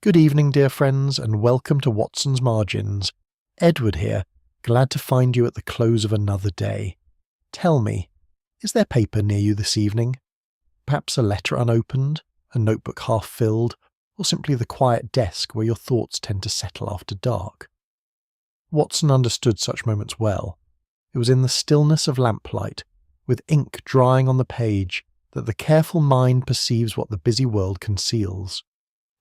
Good evening, dear friends, and welcome to Watson's Margins. Edward here, glad to find you at the close of another day. Tell me, is there paper near you this evening? Perhaps a letter unopened, a notebook half filled, or simply the quiet desk where your thoughts tend to settle after dark? Watson understood such moments well. It was in the stillness of lamplight, with ink drying on the page, that the careful mind perceives what the busy world conceals.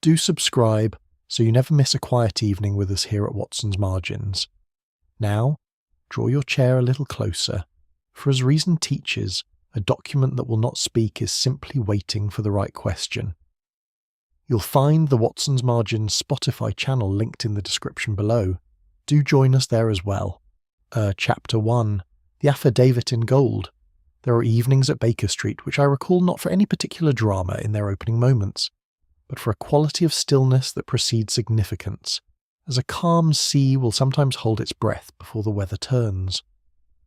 Do subscribe so you never miss a quiet evening with us here at Watson's Margins. Now, draw your chair a little closer, for as reason teaches, a document that will not speak is simply waiting for the right question. You'll find the Watson's Margins Spotify channel linked in the description below. Do join us there as well. Chapter 1, The Affidavit in Gold. There are evenings at Baker Street which I recall not for any particular drama in their opening moments, but for a quality of stillness that precedes significance, as a calm sea will sometimes hold its breath before the weather turns.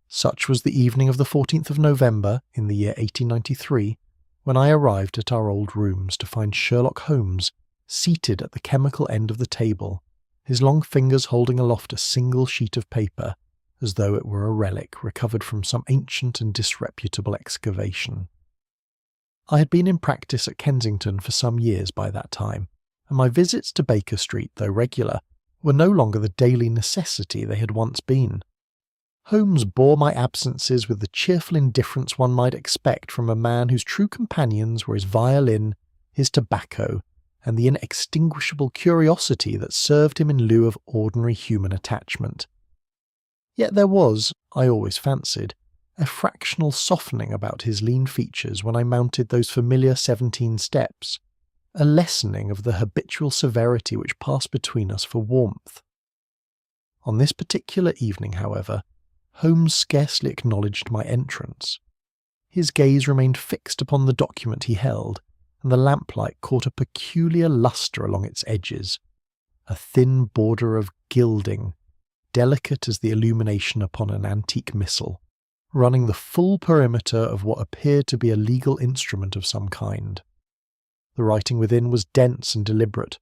Such was the evening of the 14th of November in the year 1893, when I arrived at our old rooms to find Sherlock Holmes seated at the chemical end of the table, his long fingers holding aloft a single sheet of paper, as though it were a relic recovered from some ancient and disreputable excavation. I had been in practice at Kensington for some years by that time, and my visits to Baker Street, though regular, were no longer the daily necessity they had once been. Holmes bore my absences with the cheerful indifference one might expect from a man whose true companions were his violin, his tobacco, and the inextinguishable curiosity that served him in lieu of ordinary human attachment. Yet there was, I always fancied, a fractional softening about his lean features when I mounted those familiar 17 steps, a lessening of the habitual severity which passed between us for warmth. On this particular evening, however, Holmes scarcely acknowledged my entrance. His gaze remained fixed upon the document he held, and the lamplight caught a peculiar lustre along its edges, a thin border of gilding, delicate as the illumination upon an antique missal, running the full perimeter of what appeared to be a legal instrument of some kind. The writing within was dense and deliberate,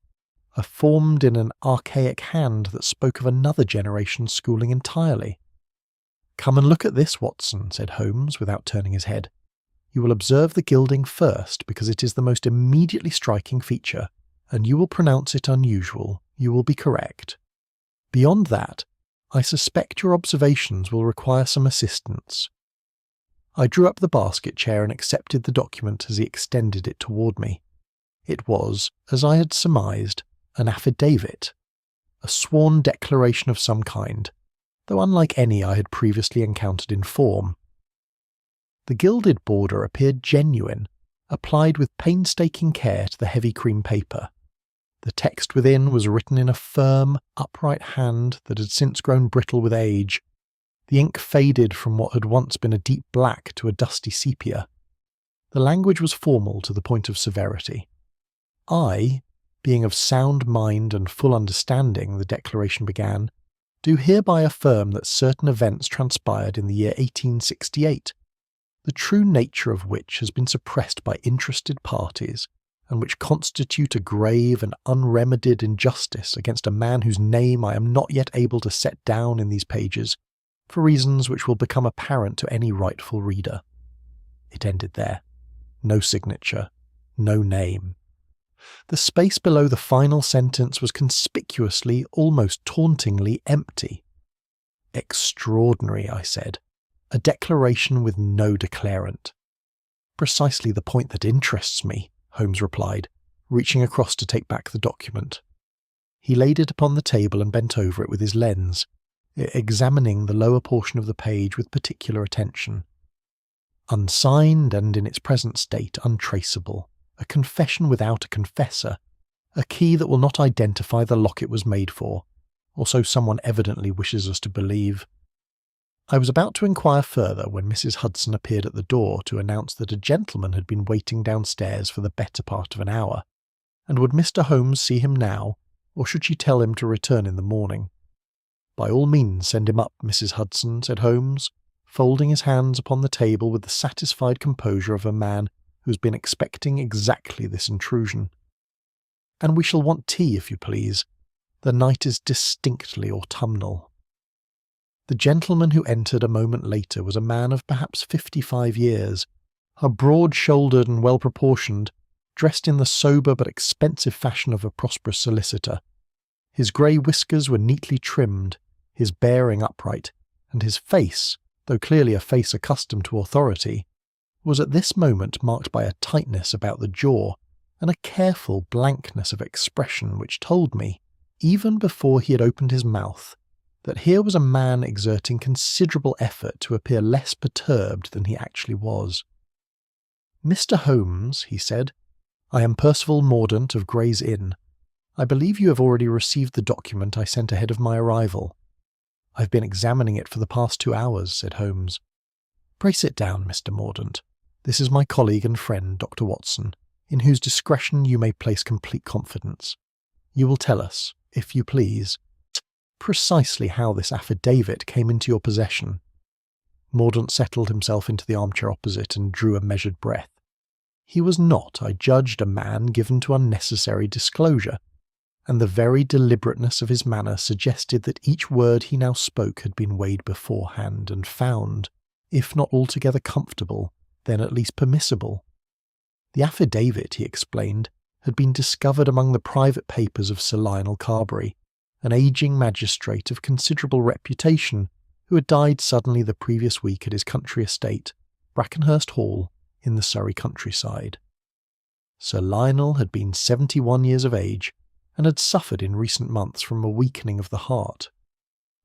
formed in an archaic hand that spoke of another generation's schooling entirely. "Come and look at this, Watson," said Holmes, without turning his head. "You will observe the gilding first, because it is the most immediately striking feature, and you will pronounce it unusual. You will be correct. Beyond that, I suspect your observations will require some assistance." I drew up the basket chair and accepted the document as he extended it toward me. It was, as I had surmised, an affidavit, a sworn declaration of some kind, though unlike any I had previously encountered in form. The gilded border appeared genuine, applied with painstaking care to the heavy cream paper. The text within was written in a firm, upright hand that had since grown brittle with age. The ink faded from what had once been a deep black to a dusty sepia. The language was formal to the point of severity. I, being of sound mind and full understanding, the declaration began, do hereby affirm that certain events transpired in the year 1868, the true nature of which has been suppressed by interested parties, and which constitute a grave and unremedied injustice against a man whose name I am not yet able to set down in these pages, for reasons which will become apparent to any rightful reader. It ended there. No signature, no name. The space below the final sentence was conspicuously, almost tauntingly empty. "Extraordinary," I said. "A declaration with no declarant." "Precisely the point that interests me," Holmes replied, reaching across to take back the document. He laid it upon the table and bent over it with his lens, examining the lower portion of the page with particular attention. "Unsigned and in its present state untraceable. A confession without a confessor. A key that will not identify the lock it was made for, or so someone evidently wishes us to believe." I was about to inquire further when Mrs. Hudson appeared at the door to announce that a gentleman had been waiting downstairs for the better part of an hour, and would Mr. Holmes see him now, or should she tell him to return in the morning? "By all means send him up, Mrs. Hudson," said Holmes, folding his hands upon the table with the satisfied composure of a man who has been expecting exactly this intrusion. And we shall want tea, if you please. The night is distinctly autumnal." The gentleman who entered a moment later was a man of perhaps 55 years, a broad-shouldered and well-proportioned, dressed in the sober but expensive fashion of a prosperous solicitor. His grey whiskers were neatly trimmed, his bearing upright, and his face, though clearly a face accustomed to authority, was at this moment marked by a tightness about the jaw and a careful blankness of expression which told me, even before he had opened his mouth, that here was a man exerting considerable effort to appear less perturbed than he actually was. "Mr. Holmes," he said, "I am Percival Mordaunt of Gray's Inn. I believe you have already received the document I sent ahead of my arrival." "I've been examining it for the past 2 hours," said Holmes. "Pray sit down, Mr. Mordaunt. This is my colleague and friend, Dr. Watson, in whose discretion you may place complete confidence. You will tell us, if you please, precisely how this affidavit came into your possession." Mordaunt settled himself into the armchair opposite and drew a measured breath. He was not, I judged, a man given to unnecessary disclosure, and the very deliberateness of his manner suggested that each word he now spoke had been weighed beforehand and found, if not altogether comfortable, then at least permissible. The affidavit, he explained, had been discovered among the private papers of Sir Lionel Carberry, an ageing magistrate of considerable reputation who had died suddenly the previous week at his country estate, Brackenhurst Hall, in the Surrey countryside. Sir Lionel had been 71 years of age, and had suffered in recent months from a weakening of the heart.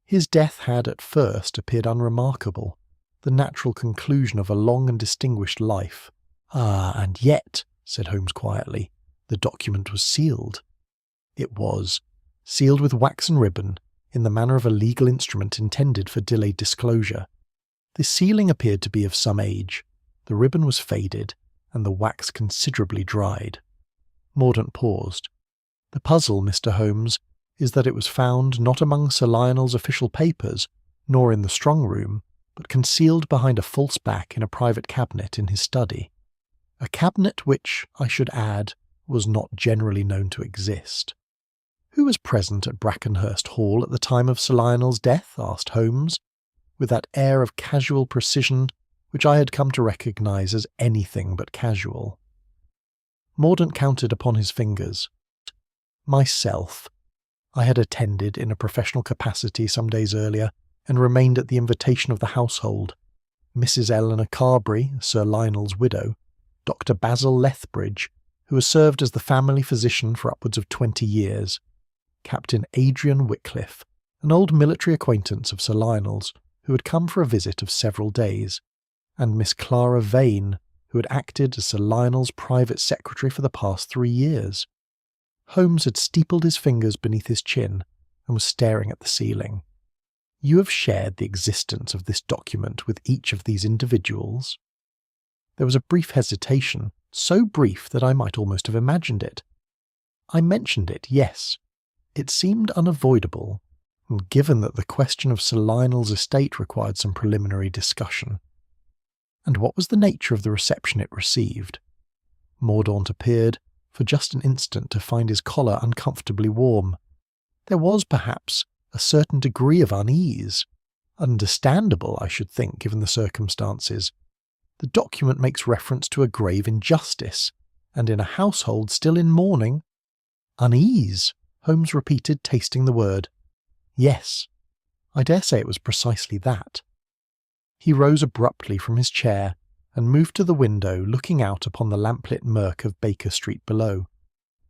His death had at first appeared unremarkable, the natural conclusion of a long and distinguished life. "Ah, and yet," said Holmes quietly, "the document was sealed." It was, sealed with wax and ribbon, in the manner of a legal instrument intended for delayed disclosure. The sealing appeared to be of some age, the ribbon was faded, and the wax considerably dried. Mordaunt paused. "The puzzle, Mr. Holmes, is that it was found not among Sir Lionel's official papers, nor in the strong-room, but concealed behind a false back in a private cabinet in his study. A cabinet which, I should add, was not generally known to exist." "Who was present at Brackenhurst Hall at the time of Sir Lionel's death?" asked Holmes, with that air of casual precision which I had come to recognise as anything but casual. Mordaunt counted upon his fingers. "Myself. I had attended in a professional capacity some days earlier, and remained at the invitation of the household. Mrs. Eleanor Carberry, Sir Lionel's widow, Dr. Basil Lethbridge, who has served as the family physician for upwards of 20 years, Captain Adrian Wickliffe, an old military acquaintance of Sir Lionel's, who had come for a visit of several days, and Miss Clara Vane, who had acted as Sir Lionel's private secretary for the past 3 years. Holmes had steepled his fingers beneath his chin and was staring at the ceiling. "You have shared the existence of this document with each of these individuals?" There was a brief hesitation, so brief that I might almost have imagined it. I mentioned it, yes. It seemed unavoidable, and given that the question of Sir Lionel's estate required some preliminary discussion. "And what was the nature of the reception it received?" Mordaunt appeared, for just an instant, to find his collar uncomfortably warm. There was, perhaps, a certain degree of unease. Understandable, I should think, given the circumstances. The document makes reference to a grave injustice, and in a household still in mourning. "Unease," Holmes repeated, tasting the word. "Yes, I dare say it was precisely that." He rose abruptly from his chair and moved to the window, looking out upon the lamplit murk of Baker Street below.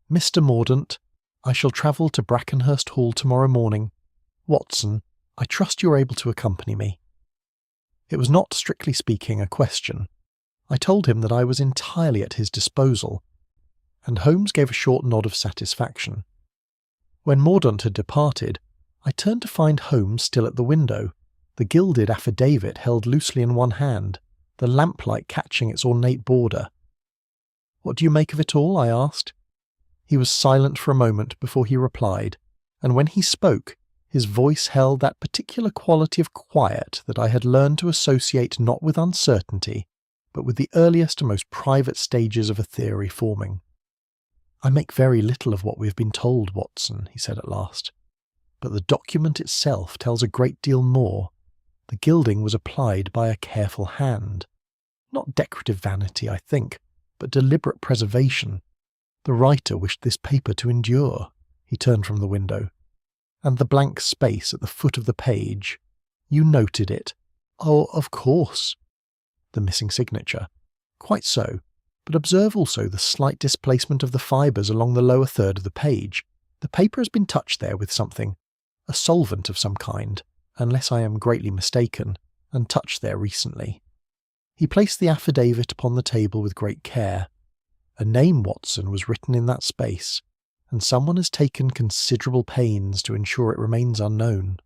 "Mr. Mordaunt, I shall travel to Brackenhurst Hall tomorrow morning. Watson, I trust you are able to accompany me." It was not, strictly speaking, a question. I told him that I was entirely at his disposal, and Holmes gave a short nod of satisfaction. When Mordaunt had departed, I turned to find Holmes still at the window, the gilded affidavit held loosely in one hand, the lamplight catching its ornate border. "What do you make of it all?" I asked. He was silent for a moment before he replied, and when he spoke, his voice held that particular quality of quiet that I had learned to associate not with uncertainty, but with the earliest and most private stages of a theory forming. "I make very little of what we have been told, Watson," he said at last. "But the document itself tells a great deal more. The gilding was applied by a careful hand. Not decorative vanity, I think, but deliberate preservation. The writer wished this paper to endure." He turned from the window. "And the blank space at the foot of the page. You noted it?" "Oh, of course." "The missing signature?" "Quite so. But observe also the slight displacement of the fibres along the lower third of the page. The paper has been touched there with something, a solvent of some kind, unless I am greatly mistaken, and touched there recently." He placed the affidavit upon the table with great care. "A name, Watson, was written in that space, and someone has taken considerable pains to ensure it remains unknown."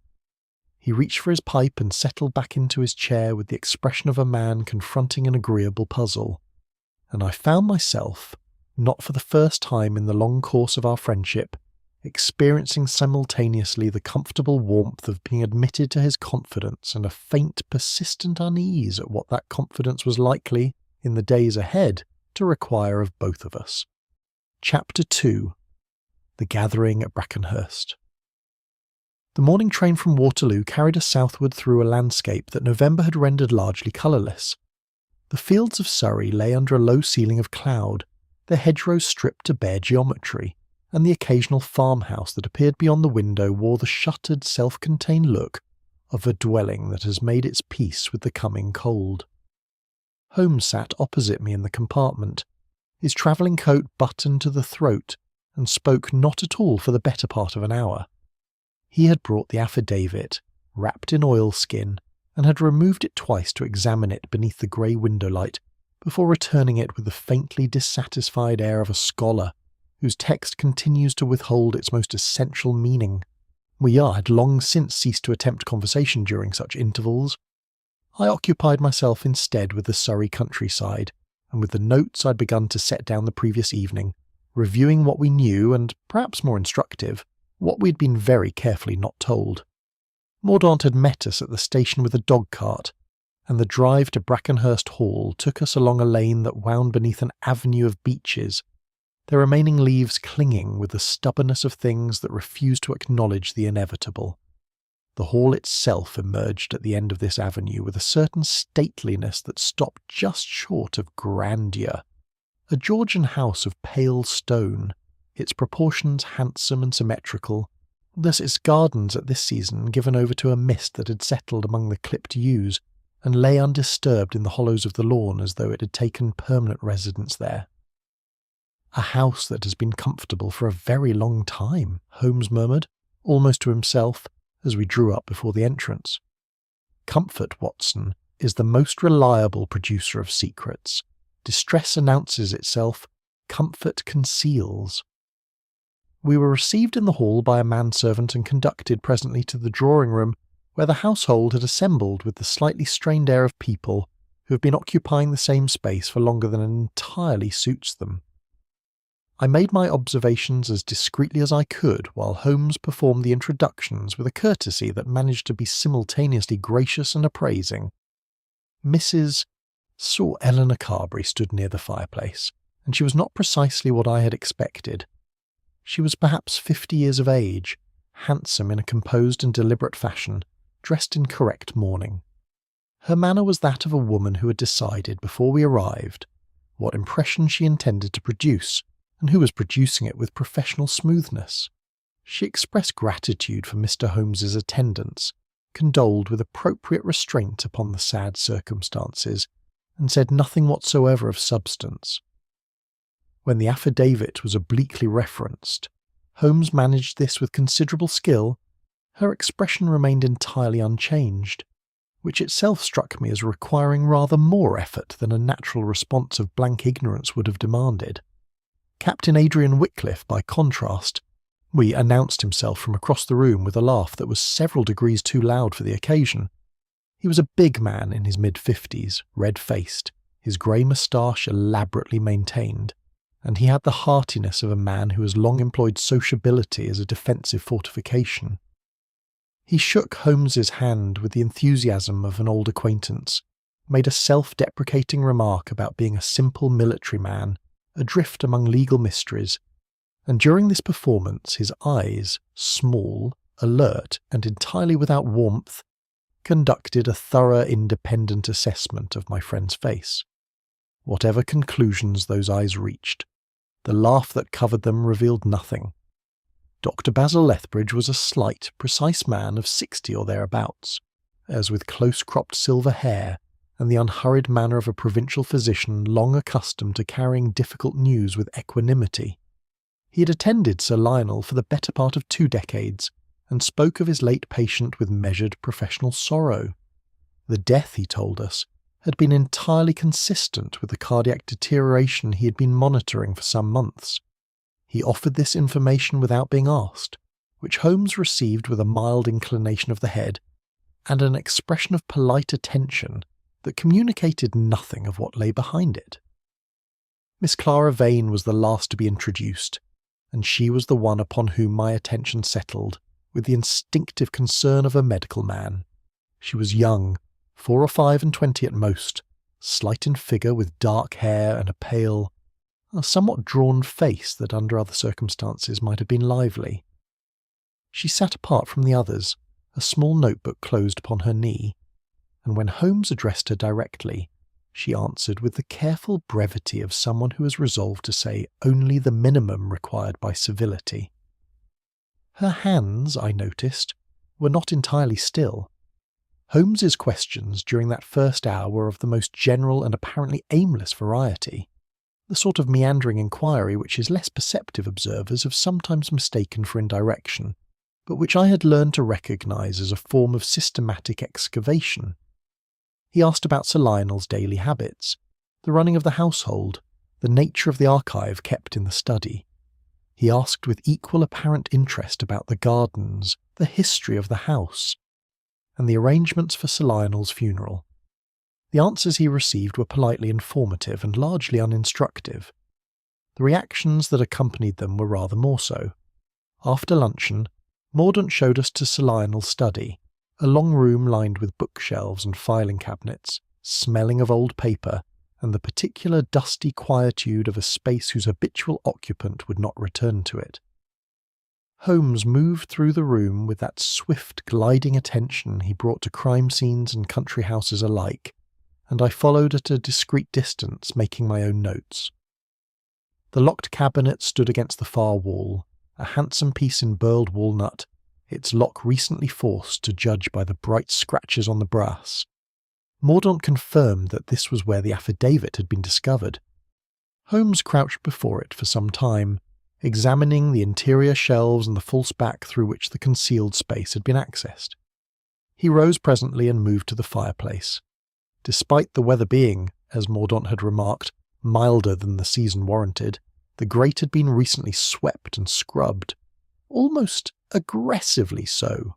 He reached for his pipe and settled back into his chair with the expression of a man confronting an agreeable puzzle. And I found myself, not for the first time in the long course of our friendship, experiencing simultaneously the comfortable warmth of being admitted to his confidence and a faint, persistent unease at what that confidence was likely, in the days ahead, to require of both of us. Chapter 2. The Gathering at Brackenhurst. The morning train from Waterloo carried us southward through a landscape that November had rendered largely colourless. The fields of Surrey lay under a low ceiling of cloud, their hedgerows stripped to bare geometry, and the occasional farmhouse that appeared beyond the window wore the shuttered, self-contained look of a dwelling that has made its peace with the coming cold. Holmes sat opposite me in the compartment, his travelling coat buttoned to the throat, and spoke not at all for the better part of an hour. He had brought the affidavit, wrapped in oilskin, and had removed it twice to examine it beneath the grey window light, before returning it with the faintly dissatisfied air of a scholar whose text continues to withhold its most essential meaning. We had long since ceased to attempt conversation during such intervals. I occupied myself instead with the Surrey countryside, and with the notes I'd begun to set down the previous evening, reviewing what we knew and, perhaps more instructive, what we had been very carefully not told. Mordaunt had met us at the station with a dog-cart, and the drive to Brackenhurst Hall took us along a lane that wound beneath an avenue of beeches, their remaining leaves clinging with the stubbornness of things that refuse to acknowledge the inevitable. The hall itself emerged at the end of this avenue with a certain stateliness that stopped just short of grandeur. A Georgian house of pale stone, its proportions handsome and symmetrical, thus its gardens at this season given over to a mist that had settled among the clipped yews, and lay undisturbed in the hollows of the lawn as though it had taken permanent residence there. "A house that has been comfortable for a very long time," Holmes murmured, almost to himself, as we drew up before the entrance. "Comfort, Watson, is the most reliable producer of secrets. Distress announces itself, comfort conceals." We were received in the hall by a manservant and conducted presently to the drawing-room, where the household had assembled with the slightly strained air of people who have been occupying the same space for longer than entirely suits them. I made my observations as discreetly as I could while Holmes performed the introductions with a courtesy that managed to be simultaneously gracious and appraising. Mrs. Eleanor Carberry stood near the fireplace, and she was not precisely what I had expected. She was perhaps 50 years of age, handsome in a composed and deliberate fashion, dressed in correct mourning. Her manner was that of a woman who had decided before we arrived what impression she intended to produce, and who was producing it with professional smoothness. She expressed gratitude for Mr. Holmes's attendance, condoled with appropriate restraint upon the sad circumstances, and said nothing whatsoever of substance. When the affidavit was obliquely referenced, Holmes managed this with considerable skill. Her expression remained entirely unchanged, which itself struck me as requiring rather more effort than a natural response of blank ignorance would have demanded. Captain Adrian Wickliffe, by contrast, announced himself from across the room with a laugh that was several degrees too loud for the occasion. He was a big man in his mid-50s, red-faced, his grey moustache elaborately maintained, and he had the heartiness of a man who has long employed sociability as a defensive fortification. He shook Holmes's hand with the enthusiasm of an old acquaintance, made a self-deprecating remark about being a simple military man, adrift among legal mysteries, and during this performance his eyes, small, alert, and entirely without warmth, conducted a thorough independent assessment of my friend's face. Whatever conclusions those eyes reached, the laugh that covered them revealed nothing. Dr. Basil Lethbridge was a slight, precise man of 60 or thereabouts, as with close-cropped silver hair and the unhurried manner of a provincial physician long accustomed to carrying difficult news with equanimity. He had attended Sir Lionel for the better part of 2 decades, and spoke of his late patient with measured professional sorrow. The death, he told us, had been entirely consistent with the cardiac deterioration he had been monitoring for some months. He offered this information without being asked, which Holmes received with a mild inclination of the head and an expression of polite attention that communicated nothing of what lay behind it. Miss Clara Vane was the last to be introduced, and she was the one upon whom my attention settled with the instinctive concern of a medical man. She was young, 4 or 5 and 20 at most, slight in figure with dark hair and a pale, somewhat drawn face that under other circumstances might have been lively. She sat apart from the others, a small notebook closed upon her knee, and when Holmes addressed her directly, she answered with the careful brevity of someone who has resolved to say only the minimum required by civility. Her hands, I noticed, were not entirely still. Holmes's questions during that first hour were of the most general and apparently aimless variety, the sort of meandering inquiry which his less perceptive observers have sometimes mistaken for indirection, but which I had learned to recognise as a form of systematic excavation. He asked about Sir Lionel's daily habits, the running of the household, the nature of the archive kept in the study. He asked with equal apparent interest about the gardens, the history of the house, and the arrangements for Sir Lionel's funeral. The answers he received were politely informative and largely uninstructive. The reactions that accompanied them were rather more so. After luncheon, Mordaunt showed us to Sir Lionel's study, a long room lined with bookshelves and filing cabinets, smelling of old paper, and the particular dusty quietude of a space whose habitual occupant would not return to it. Holmes moved through the room with that swift, gliding attention he brought to crime scenes and country houses alike, and I followed at a discreet distance, making my own notes. The locked cabinet stood against the far wall, a handsome piece in burled walnut, its lock recently forced to judge by the bright scratches on the brass. Mordaunt confirmed that this was where the affidavit had been discovered. Holmes crouched before it for some time, examining the interior shelves and the false back through which the concealed space had been accessed. He rose presently and moved to the fireplace. Despite the weather being, as Mordaunt had remarked, milder than the season warranted, the grate had been recently swept and scrubbed, almost aggressively so.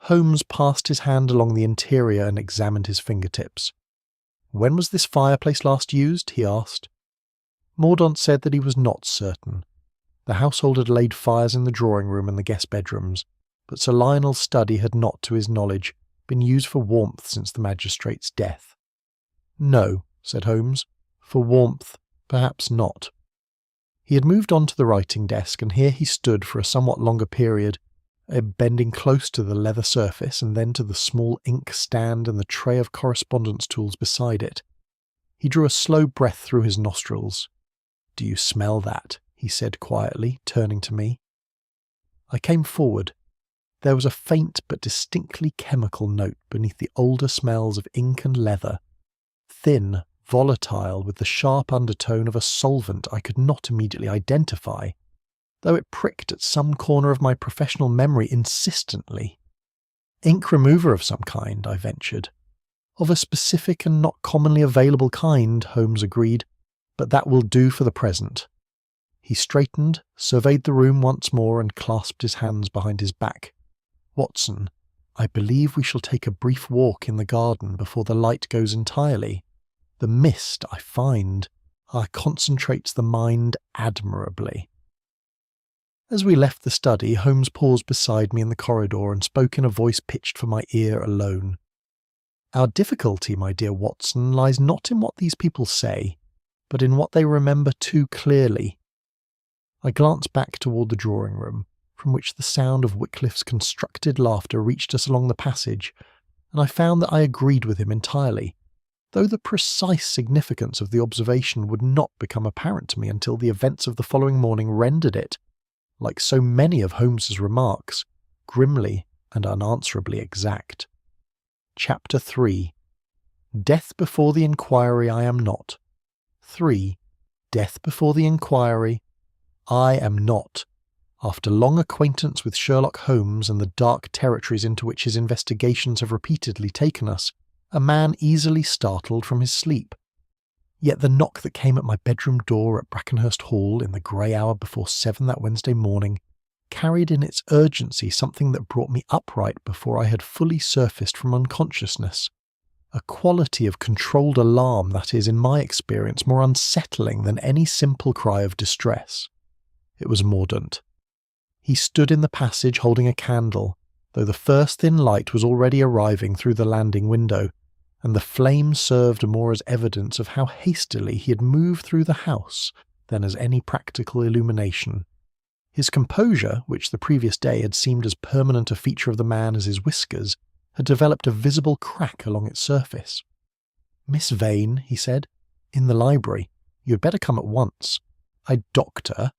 Holmes passed his hand along the interior and examined his fingertips. "When was this fireplace last used?" he asked. Mordaunt said that he was not certain. The household had laid fires in the drawing-room and the guest bedrooms, but Sir Lionel's study had not, to his knowledge, been used for warmth since the magistrate's death. "No," said Holmes. "For warmth, perhaps not." He had moved on to the writing desk, and here he stood for a somewhat longer period, bending close to the leather surface and then to the small ink stand and the tray of correspondence tools beside it. He drew a slow breath through his nostrils. "Do you smell that?" he said quietly, turning to me. I came forward. There was a faint but distinctly chemical note beneath the older smells of ink and leather, thin, volatile, with the sharp undertone of a solvent I could not immediately identify, though it pricked at some corner of my professional memory insistently. "Ink remover of some kind," I ventured. "Of a specific and not commonly available kind," Holmes agreed, "but that will do for the present." He straightened, surveyed the room once more, and clasped his hands behind his back. "Watson, I believe we shall take a brief walk in the garden before the light goes entirely. The mist, I find, concentrates the mind admirably." As we left the study, Holmes paused beside me in the corridor and spoke in a voice pitched for my ear alone. "Our difficulty, my dear Watson, lies not in what these people say, but in what they remember too clearly. I glanced back toward the drawing room, from which the sound of Wycliffe's constructed laughter reached us along the passage, and I found that I agreed with him entirely, though the precise significance of the observation would not become apparent to me until the events of the following morning rendered it, like so many of Holmes's remarks, grimly and unanswerably exact. Chapter 3. Death before the inquiry I am not. 3. Death before the inquiry I am not. After long acquaintance with Sherlock Holmes and the dark territories into which his investigations have repeatedly taken us, a man easily startled from his sleep. Yet the knock that came at my bedroom door at Brackenhurst Hall in the grey hour before 7 that Wednesday morning carried in its urgency something that brought me upright before I had fully surfaced from unconsciousness. A quality of controlled alarm that is, in my experience, more unsettling than any simple cry of distress. It was Mordaunt. He stood in the passage holding a candle, though the first thin light was already arriving through the landing window, and the flame served more as evidence of how hastily he had moved through the house than as any practical illumination. His composure, which the previous day had seemed as permanent a feature of the man as his whiskers, had developed a visible crack along its surface. "Miss Vane," he said, "in the library. You had better come at once. Doctor."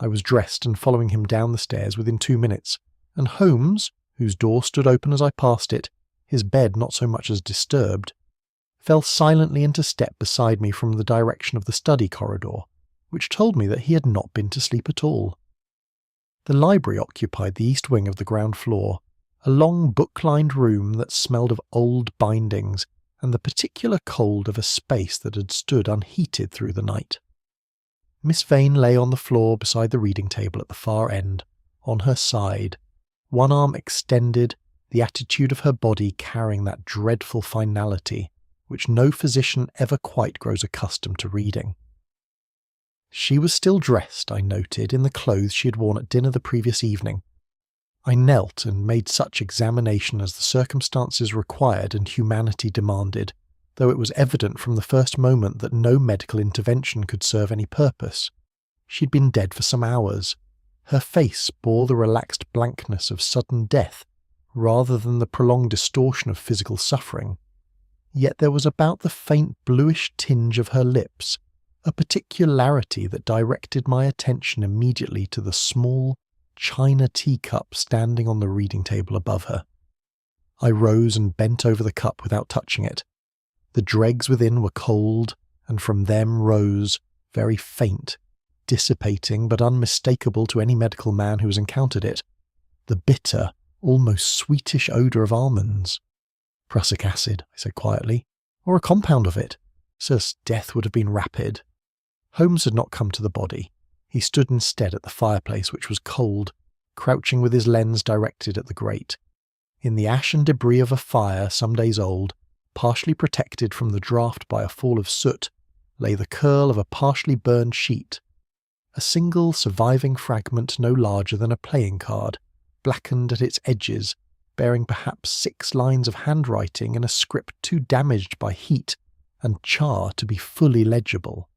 I was dressed and following him down the stairs within 2 minutes, and Holmes, whose door stood open as I passed it, his bed not so much as disturbed, fell silently into step beside me from the direction of the study corridor, which told me that he had not been to sleep at all. The library occupied the east wing of the ground floor, a long book-lined room that smelled of old bindings and the particular cold of a space that had stood unheated through the night. Miss Vane lay on the floor beside the reading table at the far end, on her side, one arm extended, the attitude of her body carrying that dreadful finality which no physician ever quite grows accustomed to reading. She was still dressed, I noted, in the clothes she had worn at dinner the previous evening. I knelt and made such examination as the circumstances required and humanity demanded, though it was evident from the first moment that no medical intervention could serve any purpose. She had been dead for some hours. Her face bore the relaxed blankness of sudden death, rather than the prolonged distortion of physical suffering. Yet there was about the faint bluish tinge of her lips a particularity that directed my attention immediately to the small china teacup standing on the reading table above her. I rose and bent over the cup without touching it. The dregs within were cold, and from them rose, very faint, dissipating but unmistakable to any medical man who has encountered it, the bitter, almost sweetish odour of almonds. "Prussic acid," I said quietly, "or a compound of it, since death would have been rapid." Holmes had not come to the body. He stood instead at the fireplace, which was cold, crouching with his lens directed at the grate. In the ash and debris of a fire some days old, partially protected from the draught by a fall of soot, lay the curl of a partially burned sheet. A single surviving fragment no larger than a playing card, blackened at its edges, bearing perhaps 6 lines of handwriting in a script too damaged by heat and char to be fully legible.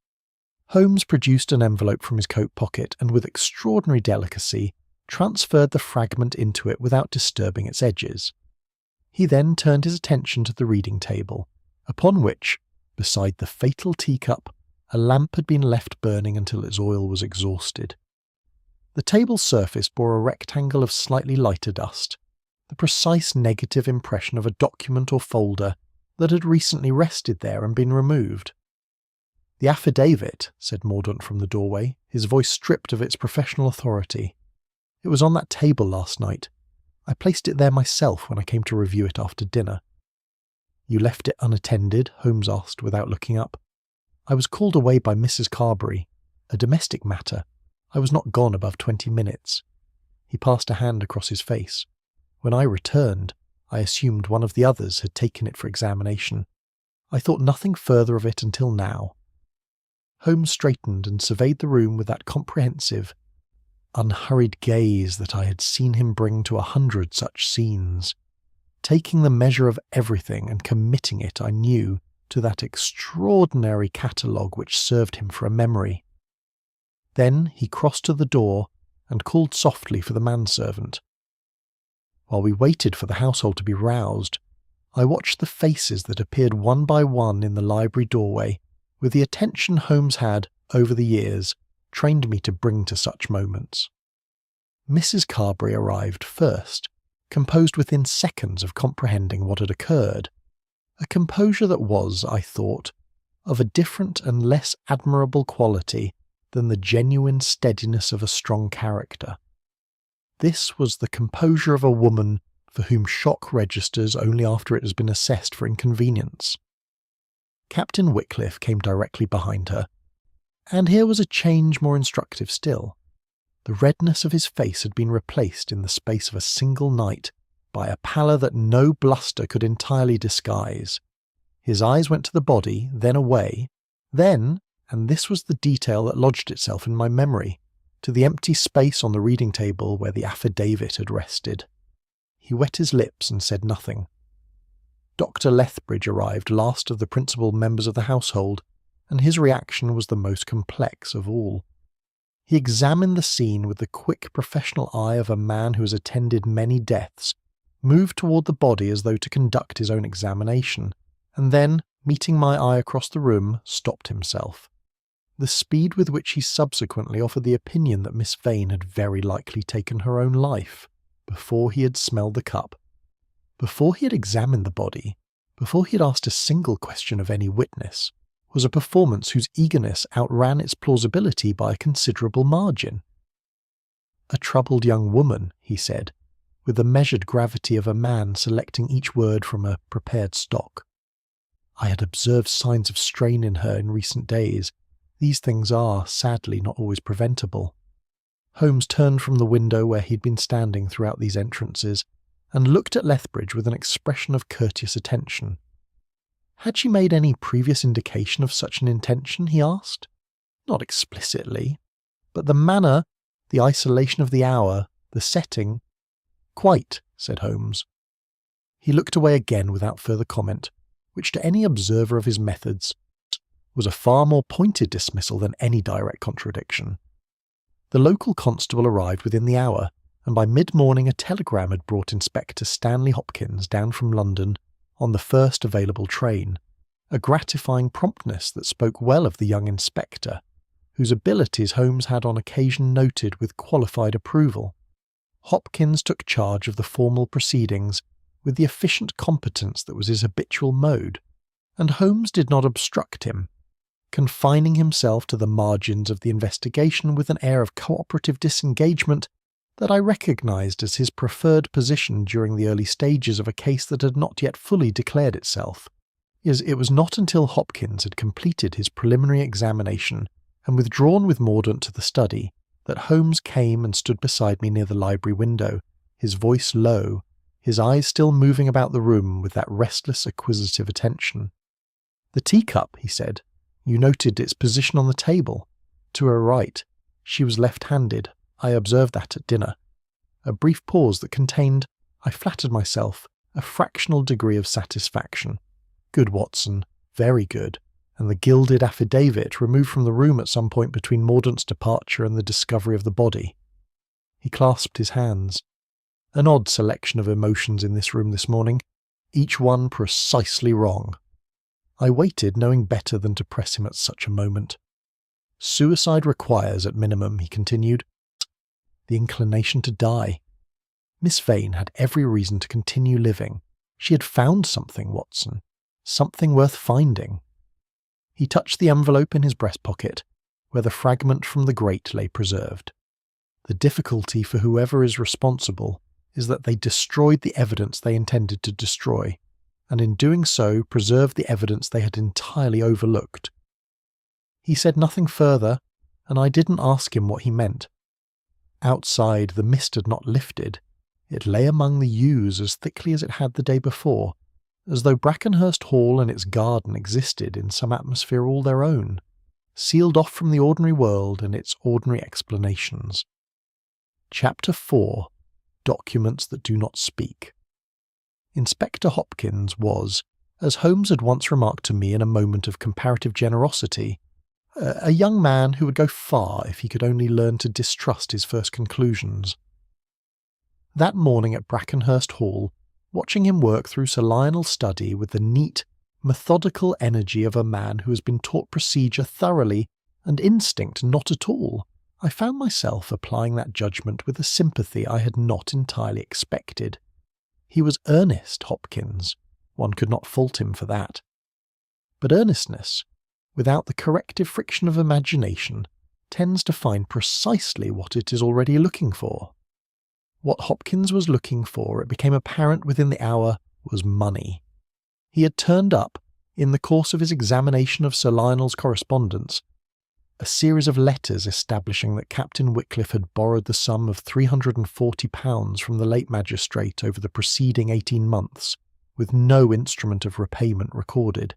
Holmes produced an envelope from his coat pocket and with extraordinary delicacy transferred the fragment into it without disturbing its edges. He then turned his attention to the reading table, upon which, beside the fatal teacup, a lamp had been left burning until its oil was exhausted. The table's surface bore a rectangle of slightly lighter dust, the precise negative impression of a document or folder that had recently rested there and been removed. "The affidavit," said Mordaunt from the doorway, his voice stripped of its professional authority. "It was on that table last night. I placed it there myself when I came to review it after dinner." "You left it unattended?" Holmes asked without looking up. "I was called away by Mrs. Carberry. A domestic matter. I was not gone above 20 minutes. He passed a hand across his face. "When I returned, I assumed one of the others had taken it for examination. I thought nothing further of it until now." Holmes straightened and surveyed the room with that comprehensive, unhurried gaze that I had seen him bring to 100 such scenes, taking the measure of everything and committing it, I knew, to that extraordinary catalogue which served him for a memory. Then he crossed to the door and called softly for the manservant. While we waited for the household to be roused, I watched the faces that appeared one by one in the library doorway with the attention Holmes had, over the years, trained me to bring to such moments. Mrs. Carberry arrived first, composed within seconds of comprehending what had occurred, a composure that was, I thought, of a different and less admirable quality than the genuine steadiness of a strong character. This was the composure of a woman for whom shock registers only after it has been assessed for inconvenience. Captain Wycliffe came directly behind her, and here was a change more instructive still. The redness of his face had been replaced in the space of a single night by a pallor that no bluster could entirely disguise. His eyes went to the body, then away, then, and this was the detail that lodged itself in my memory, to the empty space on the reading table where the affidavit had rested. He wet his lips and said nothing. Dr. Lethbridge arrived last of the principal members of the household, and his reaction was the most complex of all. He examined the scene with the quick professional eye of a man who has attended many deaths, moved toward the body as though to conduct his own examination, and then, meeting my eye across the room, stopped himself. The speed with which he subsequently offered the opinion that Miss Vane had very likely taken her own life, before he had smelled the cup, before he had examined the body, before he had asked a single question of any witness, was a performance whose eagerness outran its plausibility by a considerable margin. "A troubled young woman," he said, with the measured gravity of a man selecting each word from a prepared stock. "I had observed signs of strain in her in recent days. These things are, sadly, not always preventable." Holmes turned from the window where he'd been standing throughout these entrances, and looked at Lethbridge with an expression of courteous attention. Had she made any previous indication of such an intention, he asked? Not explicitly, but the manner, the isolation of the hour, the setting— "Quite," said Holmes. He looked away again without further comment, which to any observer of his methods was a far more pointed dismissal than any direct contradiction. The local constable arrived within the hour, and by mid-morning a telegram had brought Inspector Stanley Hopkins down from London on the first available train, a gratifying promptness that spoke well of the young inspector, whose abilities Holmes had on occasion noted with qualified approval. Hopkins took charge of the formal proceedings with the efficient competence that was his habitual mode, and Holmes did not obstruct him, confining himself to the margins of the investigation with an air of cooperative disengagement that I recognised as his preferred position during the early stages of a case that had not yet fully declared itself. As it was not until Hopkins had completed his preliminary examination and withdrawn with Mordaunt to the study that Holmes came and stood beside me near the library window, his voice low, his eyes still moving about the room with that restless, acquisitive attention. "The teacup," he said. "You noted its position on the table. To her right. She was left-handed. I observed that at dinner." A brief pause that contained, I flattered myself, a fractional degree of satisfaction. "Good, Watson. Very good. And the Gilded Affidavit removed from the room at some point between Mordaunt's departure and the discovery of the body." He clasped his hands. "An odd selection of emotions in this room this morning, each one precisely wrong." I waited, knowing better than to press him at such a moment. "Suicide requires, at minimum," he continued, "the inclination to die. Miss Vane had every reason to continue living. She had found something, Watson. Something worth finding." He touched the envelope in his breast pocket, where the fragment from the grate lay preserved. "The difficulty for whoever is responsible is that they destroyed the evidence they intended to destroy, and in doing so preserved the evidence they had entirely overlooked." He said nothing further, and I didn't ask him what he meant. Outside, the mist had not lifted. It lay among the yews as thickly as it had the day before, as though Brackenhurst Hall and its garden existed in some atmosphere all their own, sealed off from the ordinary world and its ordinary explanations. Chapter 4. Documents that do not speak. Inspector Hopkins was, as Holmes had once remarked to me in a moment of comparative generosity, A young man who would go far if he could only learn to distrust his first conclusions. That morning at Brackenhurst Hall, watching him work through Sir Lionel's study with the neat, methodical energy of a man who has been taught procedure thoroughly and instinct not at all, I found myself applying that judgment with a sympathy I had not entirely expected. He was earnest, Hopkins. One could not fault him for that. But earnestness, without the corrective friction of imagination, tends to find precisely what it is already looking for. What Hopkins was looking for, it became apparent within the hour, was money. He had turned up, in the course of his examination of Sir Lionel's correspondence, a series of letters establishing that Captain Wycliffe had borrowed the sum of £340 from the late magistrate over the preceding 18 months, with no instrument of repayment recorded.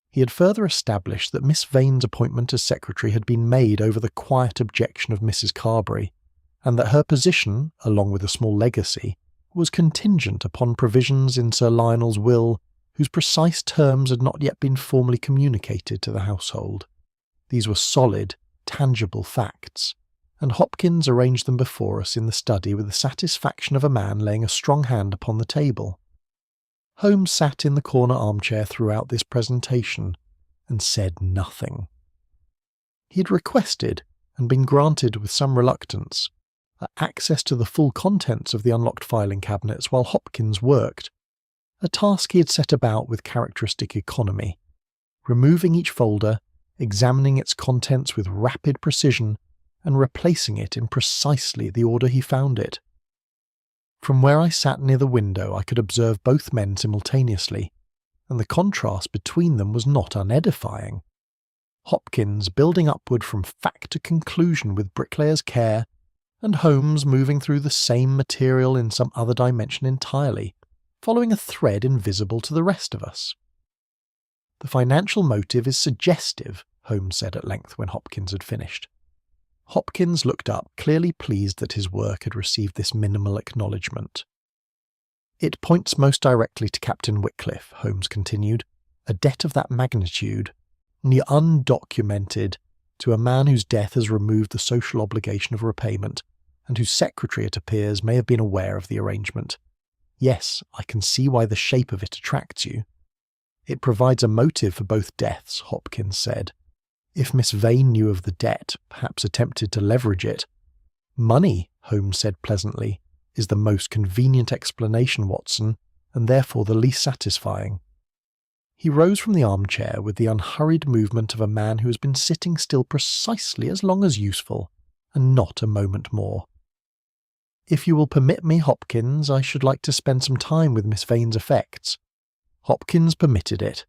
He had further established that Miss Vane's appointment as secretary had been made over the quiet objection of Mrs. Carberry, and that her position, along with a small legacy, was contingent upon provisions in Sir Lionel's will whose precise terms had not yet been formally communicated to the household. These were solid, tangible facts, and Hopkins arranged them before us in the study with the satisfaction of a man laying a strong hand upon the table. Holmes sat in the corner armchair throughout this presentation, and said nothing. He had requested, and been granted with some reluctance, access to the full contents of the unlocked filing cabinets while Hopkins worked, a task he had set about with characteristic economy, removing each folder, examining its contents with rapid precision, and replacing it in precisely the order he found it. From where I sat near the window I could observe both men simultaneously, and the contrast between them was not unedifying. Hopkins building upward from fact to conclusion with bricklayer's care, and Holmes moving through the same material in some other dimension entirely, following a thread invisible to the rest of us. "The financial motive is suggestive," Holmes said at length when Hopkins had finished. Hopkins looked up, clearly pleased that his work had received this minimal acknowledgement. "It points most directly to Captain Wycliffe," Holmes continued, "a debt of that magnitude, the undocumented, to a man whose death has removed the social obligation of repayment, and whose secretary, it appears, may have been aware of the arrangement. Yes, I can see why the shape of it attracts you. It provides a motive for both deaths," Hopkins said. "If Miss Vane knew of the debt, perhaps attempted to leverage it." "Money," Holmes said pleasantly, "is the most convenient explanation, Watson, and therefore the least satisfying." He rose from the armchair with the unhurried movement of a man who has been sitting still precisely as long as useful, and not a moment more. "If you will permit me, Hopkins, I should like to spend some time with Miss Vane's effects." Hopkins permitted it,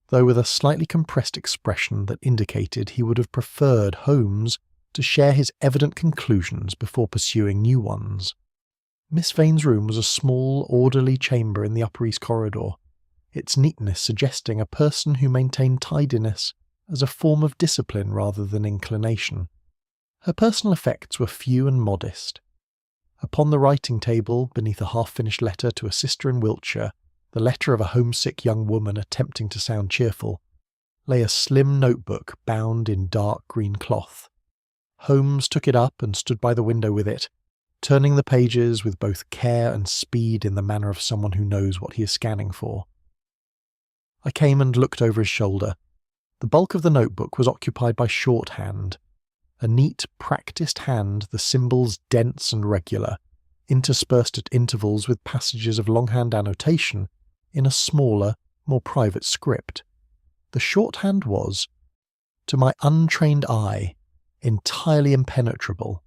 though with a slightly compressed expression that indicated he would have preferred Holmes to share his evident conclusions before pursuing new ones. Miss Vane's room was a small, orderly chamber in the Upper East Corridor, its neatness suggesting a person who maintained tidiness as a form of discipline rather than inclination. Her personal effects were few and modest. Upon the writing table, beneath a half-finished letter to a sister in Wiltshire, the letter of a homesick young woman attempting to sound cheerful, lay a slim notebook bound in dark green cloth. Holmes took it up and stood by the window with it, turning the pages with both care and speed in the manner of someone who knows what he is scanning for. I came and looked over his shoulder. The bulk of the notebook was occupied by shorthand, a neat, practised hand, the symbols dense and regular, interspersed at intervals with passages of longhand annotation in a smaller, more private script. The shorthand was, to my untrained eye, entirely impenetrable,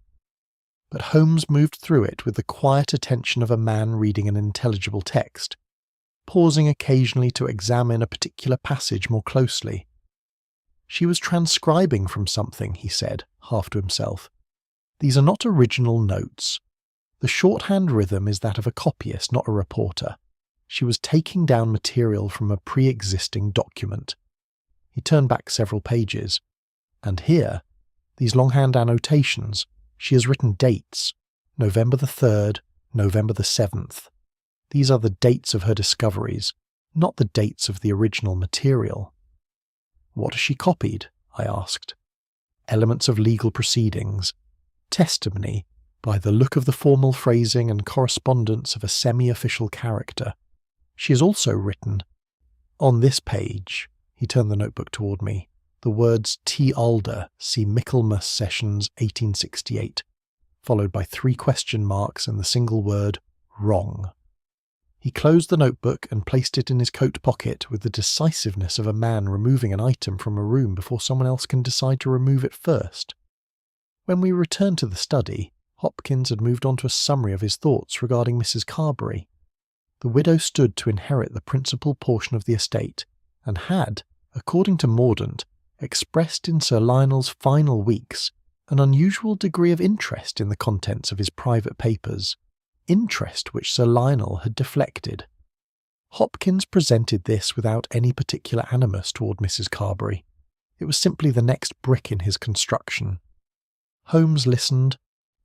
but Holmes moved through it with the quiet attention of a man reading an intelligible text, pausing occasionally to examine a particular passage more closely. "She was transcribing from something," he said, half to himself. "These are not original notes. The shorthand rhythm is that of a copyist, not a reporter. She was taking down material from a pre-existing document." He turned back several pages. "And here, these longhand annotations, she has written dates, November the 3rd, November the 7th. These are the dates of her discoveries, not the dates of the original material." "What has she copied?" I asked. elements of legal proceedings, testimony by the look of the formal phrasing and correspondence of a semi-official character. She has also written, on this page, he turned the notebook toward me, the words T. Alder, see Michaelmas Sessions 1868, followed by 3 question marks and the single word, wrong. He closed the notebook and placed it in his coat pocket with the decisiveness of a man removing an item from a room before someone else can decide to remove it first. When we returned to the study, Hopkins had moved on to a summary of his thoughts regarding Mrs. Carberry. The widow stood to inherit the principal portion of the estate, and had, according to Mordaunt, expressed in Sir Lionel's final weeks an unusual degree of interest in the contents of his private papers, interest which Sir Lionel had deflected. Hopkins presented this without any particular animus toward Mrs. Carberry. It was simply the next brick in his construction. Holmes listened,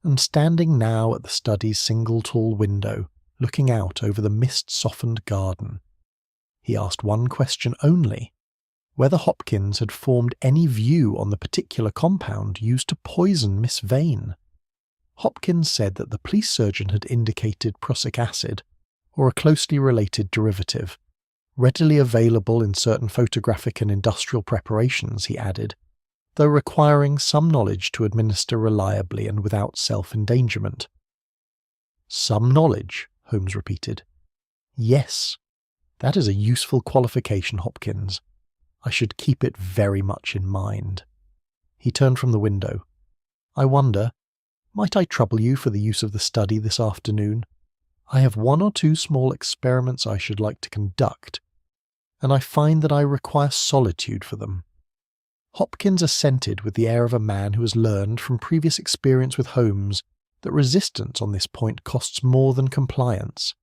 and standing now at the study's single tall window, looking out over the mist-softened garden, he asked one question only, whether Hopkins had formed any view on the particular compound used to poison Miss Vane. Hopkins said that the police surgeon had indicated prussic acid, or a closely related derivative, readily available in certain photographic and industrial preparations, he added, though requiring some knowledge to administer reliably and without self-endangerment. Some knowledge, Holmes repeated. Yes, that is a useful qualification, Hopkins. I should keep it very much in mind. He turned from the window. I wonder, might I trouble you for the use of the study this afternoon? I have 1 or 2 small experiments I should like to conduct, and I find that I require solitude for them. Hopkins assented with the air of a man who has learned from previous experience with Holmes that resistance on this point costs more than compliance.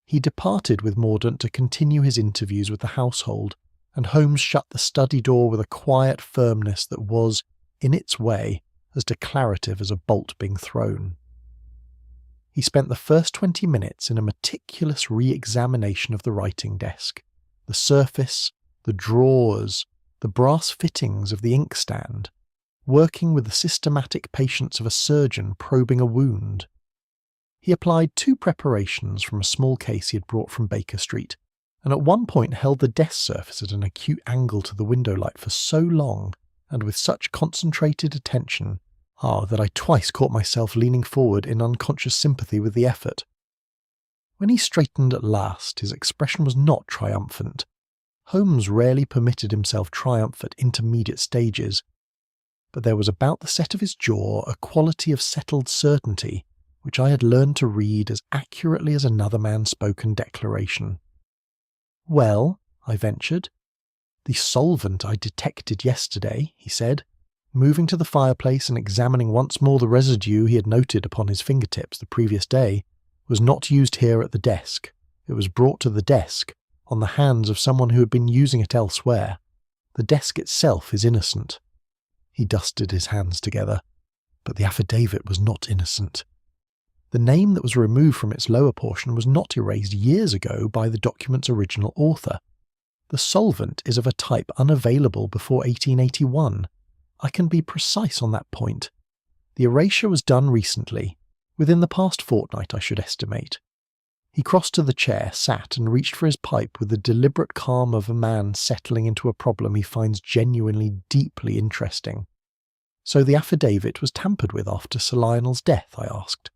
He departed with Mordaunt to continue his interviews with the household, and Holmes shut the study door with a quiet firmness that was, in its way, as declarative as a bolt being thrown. He spent the first 20 minutes in a meticulous re-examination of the writing desk, the surface, the drawers, the brass fittings of the inkstand, working with the systematic patience of a surgeon probing a wound. He applied 2 preparations from a small case he had brought from Baker Street, and at one point held the desk surface at an acute angle to the window light for so long, and with such concentrated attention, that I twice caught myself leaning forward in unconscious sympathy with the effort. When he straightened at last, his expression was not triumphant. Holmes rarely permitted himself triumph at intermediate stages, but there was about the set of his jaw a quality of settled certainty which I had learned to read as accurately as another man's spoken declaration. "Well," I ventured. "The solvent I detected yesterday," he said, moving to the fireplace and examining once more the residue he had noted upon his fingertips the previous day, "was not used here at the desk. It was brought to the desk, on the hands of someone who had been using it elsewhere. The desk itself is innocent." He dusted his hands together. But the affidavit was not innocent. The name that was removed from its lower portion was not erased years ago by the document's original author. The solvent is of a type unavailable before 1881. I can be precise on that point. The erasure was done recently, within the past fortnight, I should estimate. He crossed to the chair, sat, and reached for his pipe with the deliberate calm of a man settling into a problem he finds genuinely deeply interesting. "So the affidavit was tampered with after Sir Lionel's death?" I asked.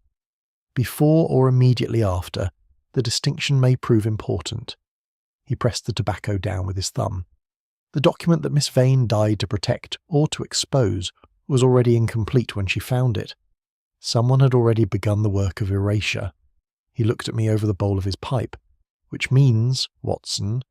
"Before or immediately after, the distinction may prove important." He pressed the tobacco down with his thumb. "The document that Miss Vane died to protect, or to expose, was already incomplete when she found it. Someone had already begun the work of erasure." He looked at me over the bowl of his pipe. "Which means, Watson,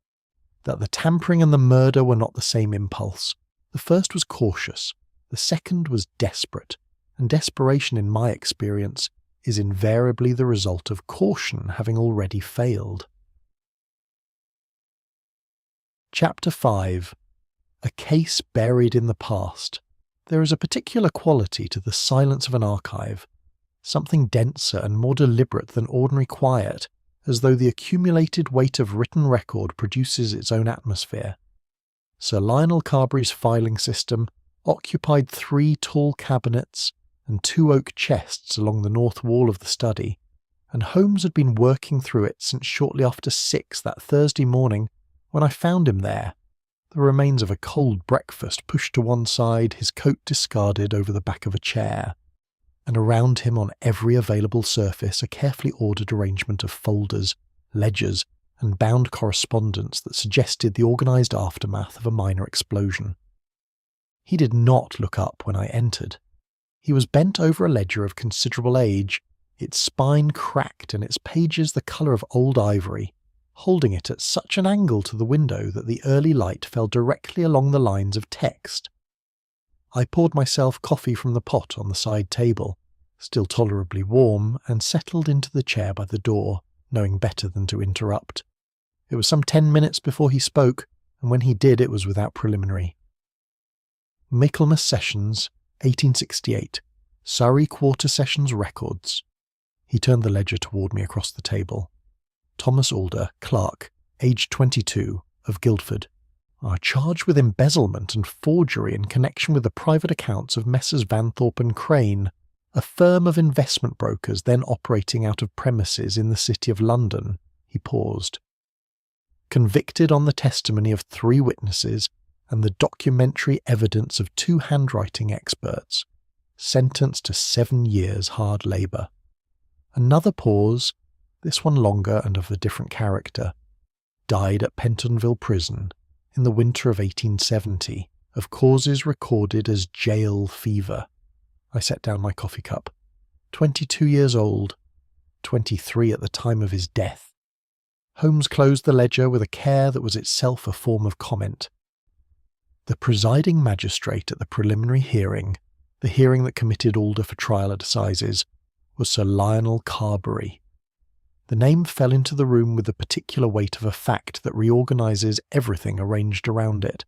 that the tampering and the murder were not the same impulse. The first was cautious, the second was desperate, and desperation, in my experience, is invariably the result of caution having already failed." Chapter 5. A Case Buried in the Past. There is a particular quality to the silence of an archive, something denser and more deliberate than ordinary quiet, as though the accumulated weight of written record produces its own atmosphere. Sir Lionel Carberry's filing system occupied 3 tall cabinets and 2 oak chests along the north wall of the study, and Holmes had been working through it since shortly after 6 that Thursday morning when I found him there, the remains of a cold breakfast pushed to one side, his coat discarded over the back of a chair, and around him on every available surface a carefully ordered arrangement of folders, ledgers, and bound correspondence that suggested the organised aftermath of a minor explosion. He did not look up when I entered. He was bent over a ledger of considerable age, its spine cracked and its pages the colour of old ivory, holding it at such an angle to the window that the early light fell directly along the lines of text. I poured myself coffee from the pot on the side table, still tolerably warm, and settled into the chair by the door, knowing better than to interrupt. It was some 10 minutes before he spoke, and when he did it was without preliminary. Michaelmas Sessions, 1868. Surrey Quarter Sessions Records. He turned the ledger toward me across the table. Thomas Alder, clerk, aged 22, of Guildford, are charged with embezzlement and forgery in connection with the private accounts of Messrs. Vanthorpe and Crane, a firm of investment brokers then operating out of premises in the City of London. He paused. Convicted on the testimony of 3 witnesses and the documentary evidence of 2 handwriting experts, sentenced to 7 years' hard labour. Another pause, this one longer and of a different character. Died at Pentonville Prison in the winter of 1870, of causes recorded as jail fever. I set down my coffee cup. 22 years old, 23 at the time of his death. Holmes closed the ledger with a care that was itself a form of comment. The presiding magistrate at the preliminary hearing, the hearing that committed Alder for trial at assizes, was Sir Lionel Carberry. The name fell into the room with the particular weight of a fact that reorganises everything arranged around it.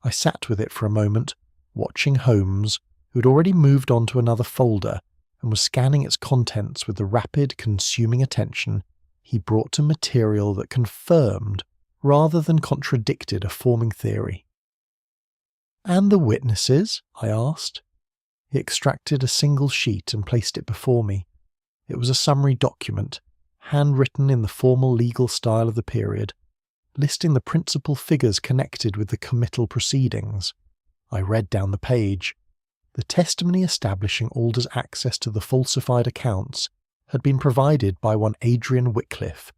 I sat with it for a moment, watching Holmes, who had already moved on to another folder and was scanning its contents with the rapid, consuming attention he brought to material that confirmed rather than contradicted a forming theory. "And the witnesses?" I asked. He extracted a single sheet and placed it before me. It was a summary document, handwritten in the formal legal style of the period, listing the principal figures connected with the committal proceedings. I read down the page. The testimony establishing Alder's access to the falsified accounts had been provided by one Adrian Wycliffe,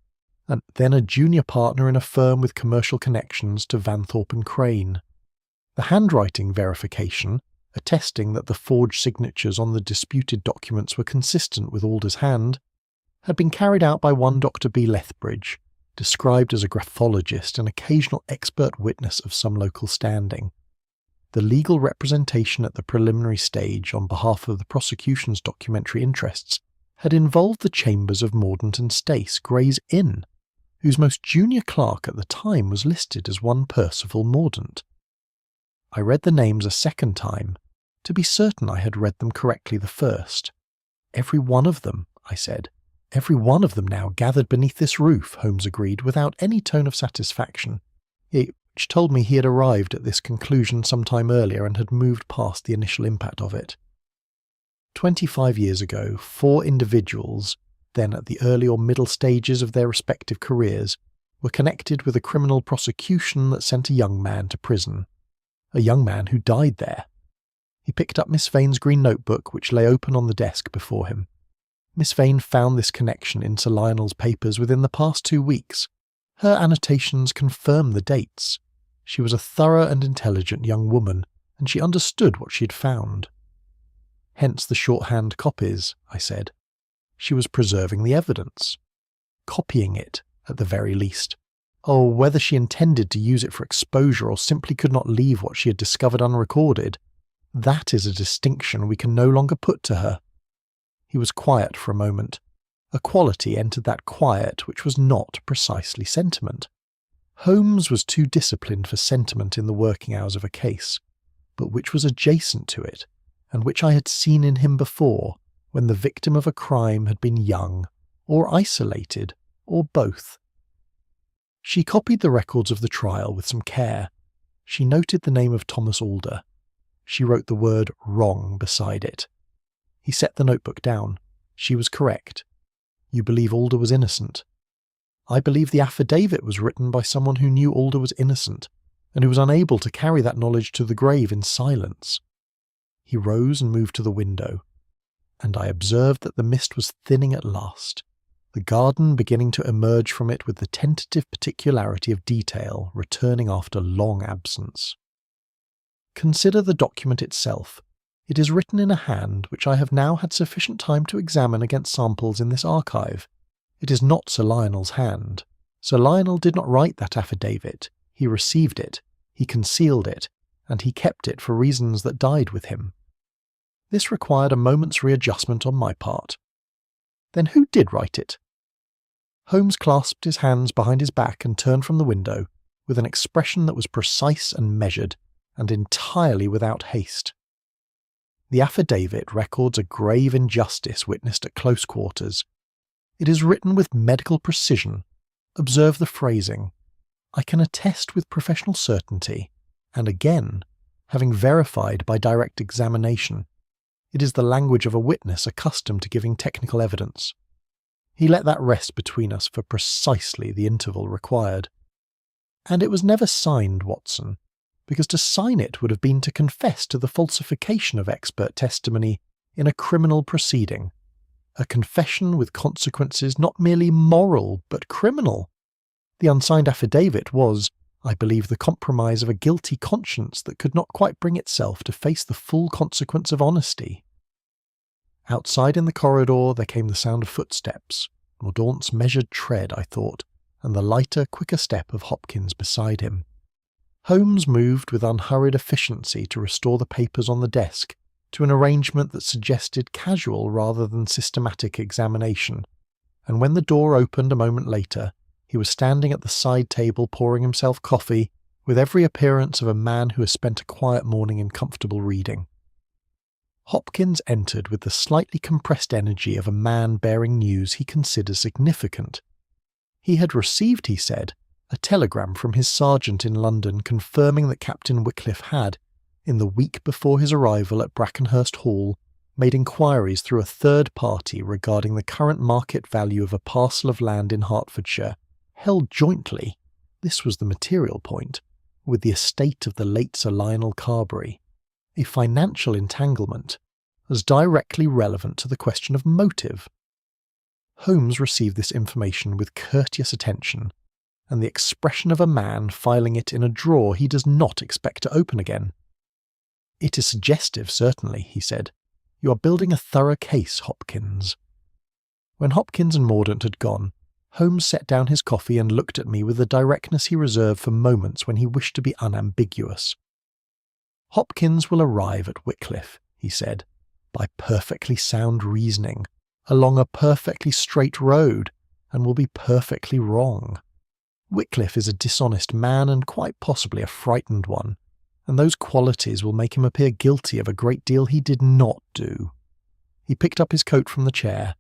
and then a junior partner in a firm with commercial connections to Vanthorpe and Crane. The handwriting verification, attesting that the forged signatures on the disputed documents were consistent with Alder's hand, had been carried out by one Dr. B. Lethbridge, described as a graphologist and occasional expert witness of some local standing. The legal representation at the preliminary stage on behalf of the prosecution's documentary interests had involved the chambers of Mordaunt and Stace, Gray's Inn, whose most junior clerk at the time was listed as one Percival Mordaunt. I read the names a second time, to be certain I had read them correctly the first. "Every one of them," I said. "Every one of them now gathered beneath this roof," Holmes agreed, without any tone of satisfaction. Which told me he had arrived at this conclusion some time earlier and had moved past the initial impact of it. 25 years ago, 4 individuals, then at the early or middle stages of their respective careers, were connected with a criminal prosecution that sent a young man to prison. A young man who died there. He picked up Miss Vane's green notebook, which lay open on the desk before him. Miss Vane found this connection in Sir Lionel's papers within the past 2 weeks. Her annotations confirm the dates. She was a thorough and intelligent young woman, and she understood what she had found. Hence the shorthand copies, I said. She was preserving the evidence. Copying it, at the very least. Oh, whether she intended to use it for exposure or simply could not leave what she had discovered unrecorded, that is a distinction we can no longer put to her. He was quiet for a moment. A quality entered that quiet which was not precisely sentiment. Holmes was too disciplined for sentiment in the working hours of a case, but which was adjacent to it, and which I had seen in him before, when the victim of a crime had been young, or isolated, or both. She copied the records of the trial with some care. She noted the name of Thomas Alder. She wrote the word wrong beside it. He set the notebook down. She was correct. You believe Alder was innocent. I believe the affidavit was written by someone who knew Alder was innocent, and who was unable to carry that knowledge to the grave in silence. He rose and moved to the window, and I observed that the mist was thinning at last, the garden beginning to emerge from it with the tentative particularity of detail returning after long absence. Consider the document itself. It is written in a hand which I have now had sufficient time to examine against samples in this archive. It is not Sir Lionel's hand. Sir Lionel did not write that affidavit. He received it, he concealed it, and he kept it for reasons that died with him. This required a moment's readjustment on my part. Then who did write it? Holmes clasped his hands behind his back and turned from the window, with an expression that was precise and measured, and entirely without haste. The affidavit records a grave injustice witnessed at close quarters. It is written with medical precision. Observe the phrasing. I can attest with professional certainty, and again, having verified by direct examination. It is the language of a witness accustomed to giving technical evidence. He let that rest between us for precisely the interval required. And it was never signed, Watson, because to sign it would have been to confess to the falsification of expert testimony in a criminal proceeding, a confession with consequences not merely moral but criminal. The unsigned affidavit was, I believe, the compromise of a guilty conscience that could not quite bring itself to face the full consequence of honesty. Outside in the corridor there came the sound of footsteps, Mordaunt's measured tread, I thought, and the lighter, quicker step of Hopkins beside him. Holmes moved with unhurried efficiency to restore the papers on the desk to an arrangement that suggested casual rather than systematic examination, and when the door opened a moment later, he was standing at the side table pouring himself coffee, with every appearance of a man who has spent a quiet morning in comfortable reading. Hopkins entered with the slightly compressed energy of a man bearing news he considers significant. He had received, he said, a telegram from his sergeant in London confirming that Captain Wycliffe had, in the week before his arrival at Brackenhurst Hall, made inquiries through a third party regarding the current market value of a parcel of land in Hertfordshire, held jointly, this was the material point, with the estate of the late Sir Lionel Carberry, a financial entanglement, as directly relevant to the question of motive. Holmes received this information with courteous attention, and the expression of a man filing it in a drawer he does not expect to open again. It is suggestive, certainly, he said. You are building a thorough case, Hopkins. When Hopkins and Mordaunt had gone, Holmes set down his coffee and looked at me with the directness he reserved for moments when he wished to be unambiguous. Hopkins will arrive at Wycliffe, he said, by perfectly sound reasoning, along a perfectly straight road, and will be perfectly wrong. Wycliffe is a dishonest man and quite possibly a frightened one, and those qualities will make him appear guilty of a great deal he did not do. He picked up his coat from the chair.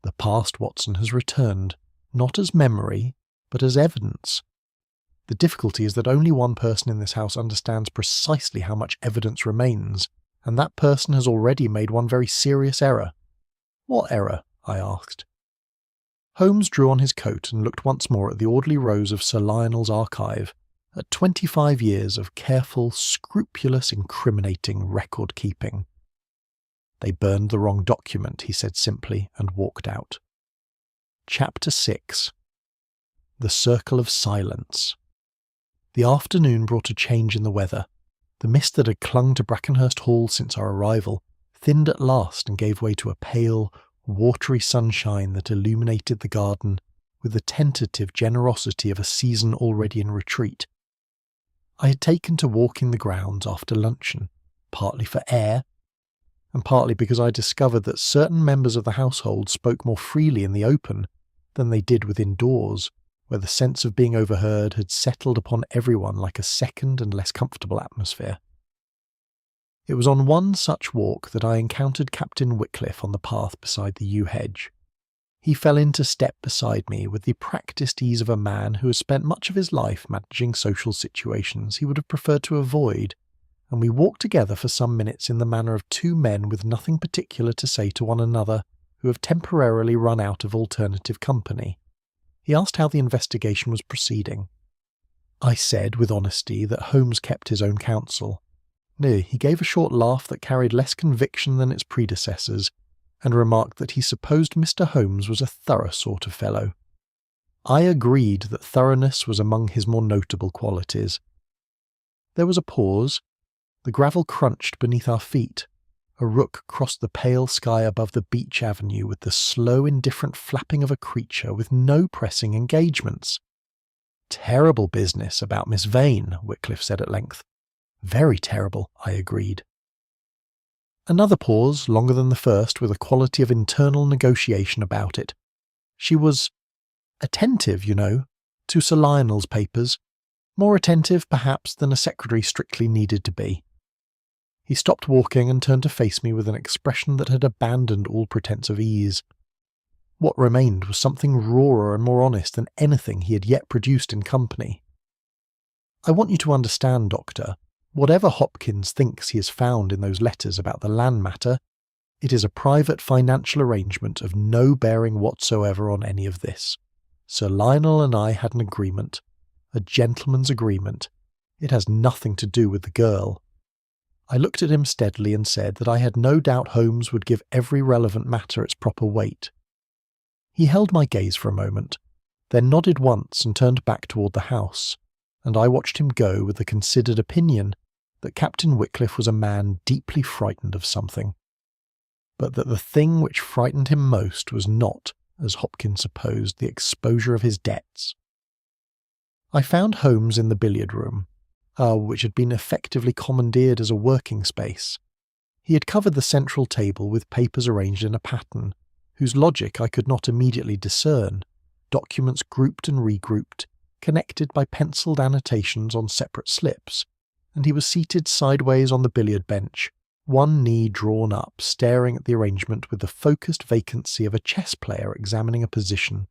The past, Watson, has returned, not as memory, but as evidence. The difficulty is that only one person in this house understands precisely how much evidence remains, and that person has already made one very serious error. What error? I asked. Holmes drew on his coat and looked once more at the orderly rows of Sir Lionel's archive, at 25 years of careful, scrupulous, incriminating record-keeping. They burned the wrong document, he said simply, and walked out. Chapter 6. The Circle of Silence. The afternoon brought a change in the weather. The mist that had clung to Brackenhurst Hall since our arrival thinned at last and gave way to a pale, watery sunshine that illuminated the garden with the tentative generosity of a season already in retreat. I had taken to walking the grounds after luncheon, partly for air, and partly because I discovered that certain members of the household spoke more freely in the open than they did within doors, where the sense of being overheard had settled upon everyone like a second and less comfortable atmosphere. It was on one such walk that I encountered Captain Wycliffe on the path beside the yew hedge. He fell into step beside me with the practised ease of a man who has spent much of his life managing social situations he would have preferred to avoid, and we walked together for some minutes in the manner of two men with nothing particular to say to one another who have temporarily run out of alternative company. He asked how the investigation was proceeding. I said with honesty that Holmes kept his own counsel. No, he gave a short laugh that carried less conviction than its predecessors, and remarked that he supposed Mr. Holmes was a thorough sort of fellow. I agreed that thoroughness was among his more notable qualities. There was a pause. The gravel crunched beneath our feet. A rook crossed the pale sky above the beech avenue with the slow, indifferent flapping of a creature with no pressing engagements. "Terrible business about Miss Vane," Wycliffe said at length. "Very terrible," I agreed. Another pause, longer than the first, with a quality of internal negotiation about it. She was attentive, you know, to Sir Lionel's papers, more attentive, perhaps, than a secretary strictly needed to be. He stopped walking and turned to face me with an expression that had abandoned all pretence of ease. What remained was something rawer and more honest than anything he had yet produced in company. "I want you to understand, Doctor, whatever Hopkins thinks he has found in those letters about the land matter, it is a private financial arrangement of no bearing whatsoever on any of this. Sir Lionel and I had an agreement, a gentleman's agreement. It has nothing to do with the girl." I looked at him steadily and said that I had no doubt Holmes would give every relevant matter its proper weight. He held my gaze for a moment, then nodded once and turned back toward the house, and I watched him go with the considered opinion that Captain Wycliffe was a man deeply frightened of something, but that the thing which frightened him most was not, as Hopkins supposed, the exposure of his debts. I found Holmes in the billiard room, which had been effectively commandeered as a working space. He had covered the central table with papers arranged in a pattern, whose logic I could not immediately discern, documents grouped and regrouped, connected by pencilled annotations on separate slips, and he was seated sideways on the billiard bench, one knee drawn up, staring at the arrangement with the focused vacancy of a chess player examining a position.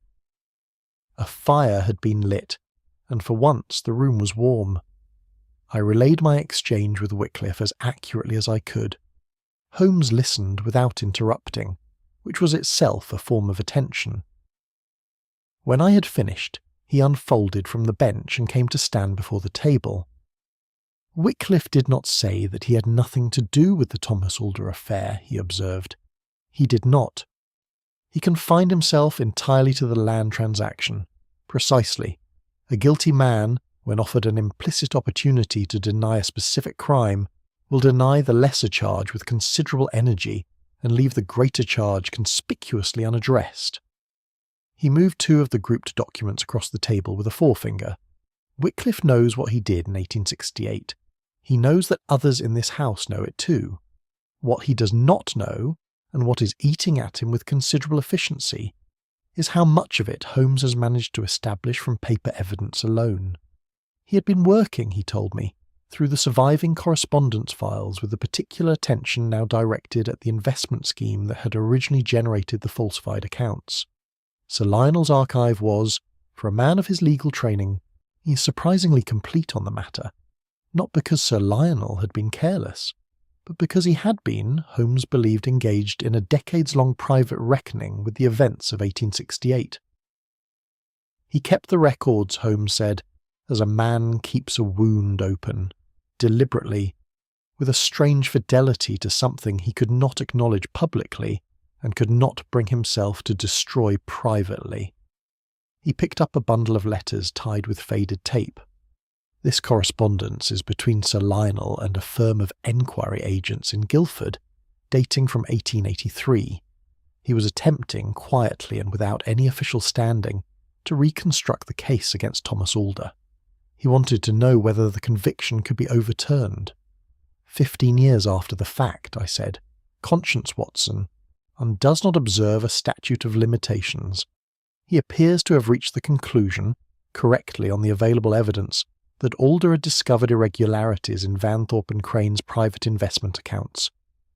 A fire had been lit, and for once the room was warm. I relayed my exchange with Wycliffe as accurately as I could. Holmes listened without interrupting, which was itself a form of attention. When I had finished, he unfolded from the bench and came to stand before the table. "Wycliffe did not say that he had nothing to do with the Thomas Alder affair," he observed. "He did not. He confined himself entirely to the land transaction. Precisely. A guilty man, when offered an implicit opportunity to deny a specific crime, will deny the lesser charge with considerable energy and leave the greater charge conspicuously unaddressed." He moved two of the grouped documents across the table with a forefinger. "Wycliffe knows what he did in 1868. He knows that others in this house know it too. What he does not know, and what is eating at him with considerable efficiency, is how much of it Holmes has managed to establish from paper evidence alone. He had been working, he told me, through the surviving correspondence files with the particular attention now directed at the investment scheme that had originally generated the falsified accounts. Sir Lionel's archive was, for a man of his legal training, surprisingly complete on the matter, not because Sir Lionel had been careless, but because he had been, Holmes believed, engaged in a decades-long private reckoning with the events of 1868. He kept the records, Holmes said, as a man keeps a wound open, deliberately, with a strange fidelity to something he could not acknowledge publicly and could not bring himself to destroy privately. He picked up a bundle of letters tied with faded tape. "This correspondence is between Sir Lionel and a firm of enquiry agents in Guildford, dating from 1883. He was attempting, quietly and without any official standing, to reconstruct the case against Thomas Alder. He wanted to know whether the conviction could be overturned. 15 years after the fact," I said, "conscience, Watson, and does not observe a statute of limitations. He appears to have reached the conclusion, correctly on the available evidence, that Alder had discovered irregularities in Vanthorpe and Crane's private investment accounts.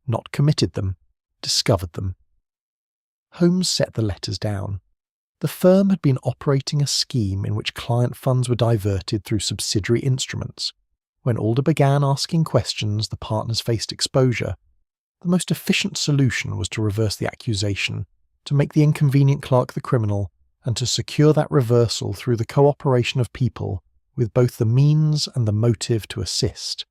Not committed them, discovered them." Holmes set the letters down. The firm had been operating a scheme in which client funds were diverted through subsidiary instruments. When Alder began asking questions, the partners faced exposure. The most efficient solution was to reverse the accusation, to make the inconvenient clerk the criminal, and to secure that reversal through the cooperation of people with both the means and the motive to assist.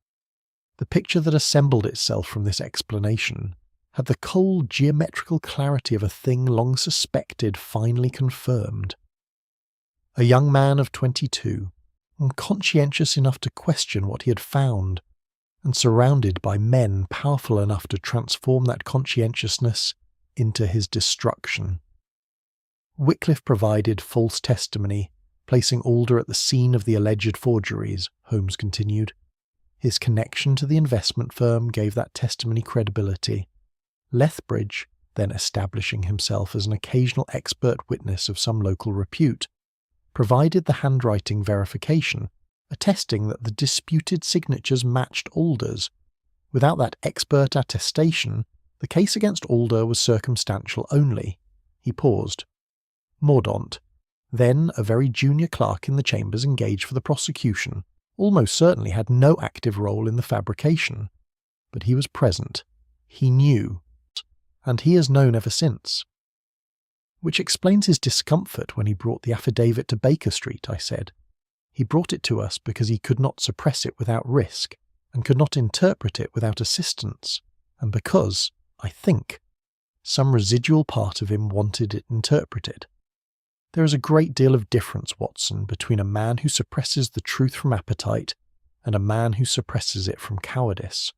The picture that assembled itself from this explanation had the cold geometrical clarity of a thing long suspected finally confirmed. A young man of 22, unconscientious enough to question what he had found, and surrounded by men powerful enough to transform that conscientiousness into his destruction. Wycliffe provided false testimony, placing Alder at the scene of the alleged forgeries, Holmes continued. His connection to the investment firm gave that testimony credibility. Lethbridge, then establishing himself as an occasional expert witness of some local repute, provided the handwriting verification, attesting that the disputed signatures matched Alder's. Without that expert attestation, the case against Alder was circumstantial only. He paused. Mordaunt, then a very junior clerk in the chambers engaged for the prosecution, almost certainly had no active role in the fabrication. But he was present. He knew. And he has known ever since. Which explains his discomfort when he brought the affidavit to Baker Street, I said. He brought it to us because he could not suppress it without risk, and could not interpret it without assistance, and because, I think, some residual part of him wanted it interpreted. There is a great deal of difference, Watson, between a man who suppresses the truth from appetite and a man who suppresses it from cowardice.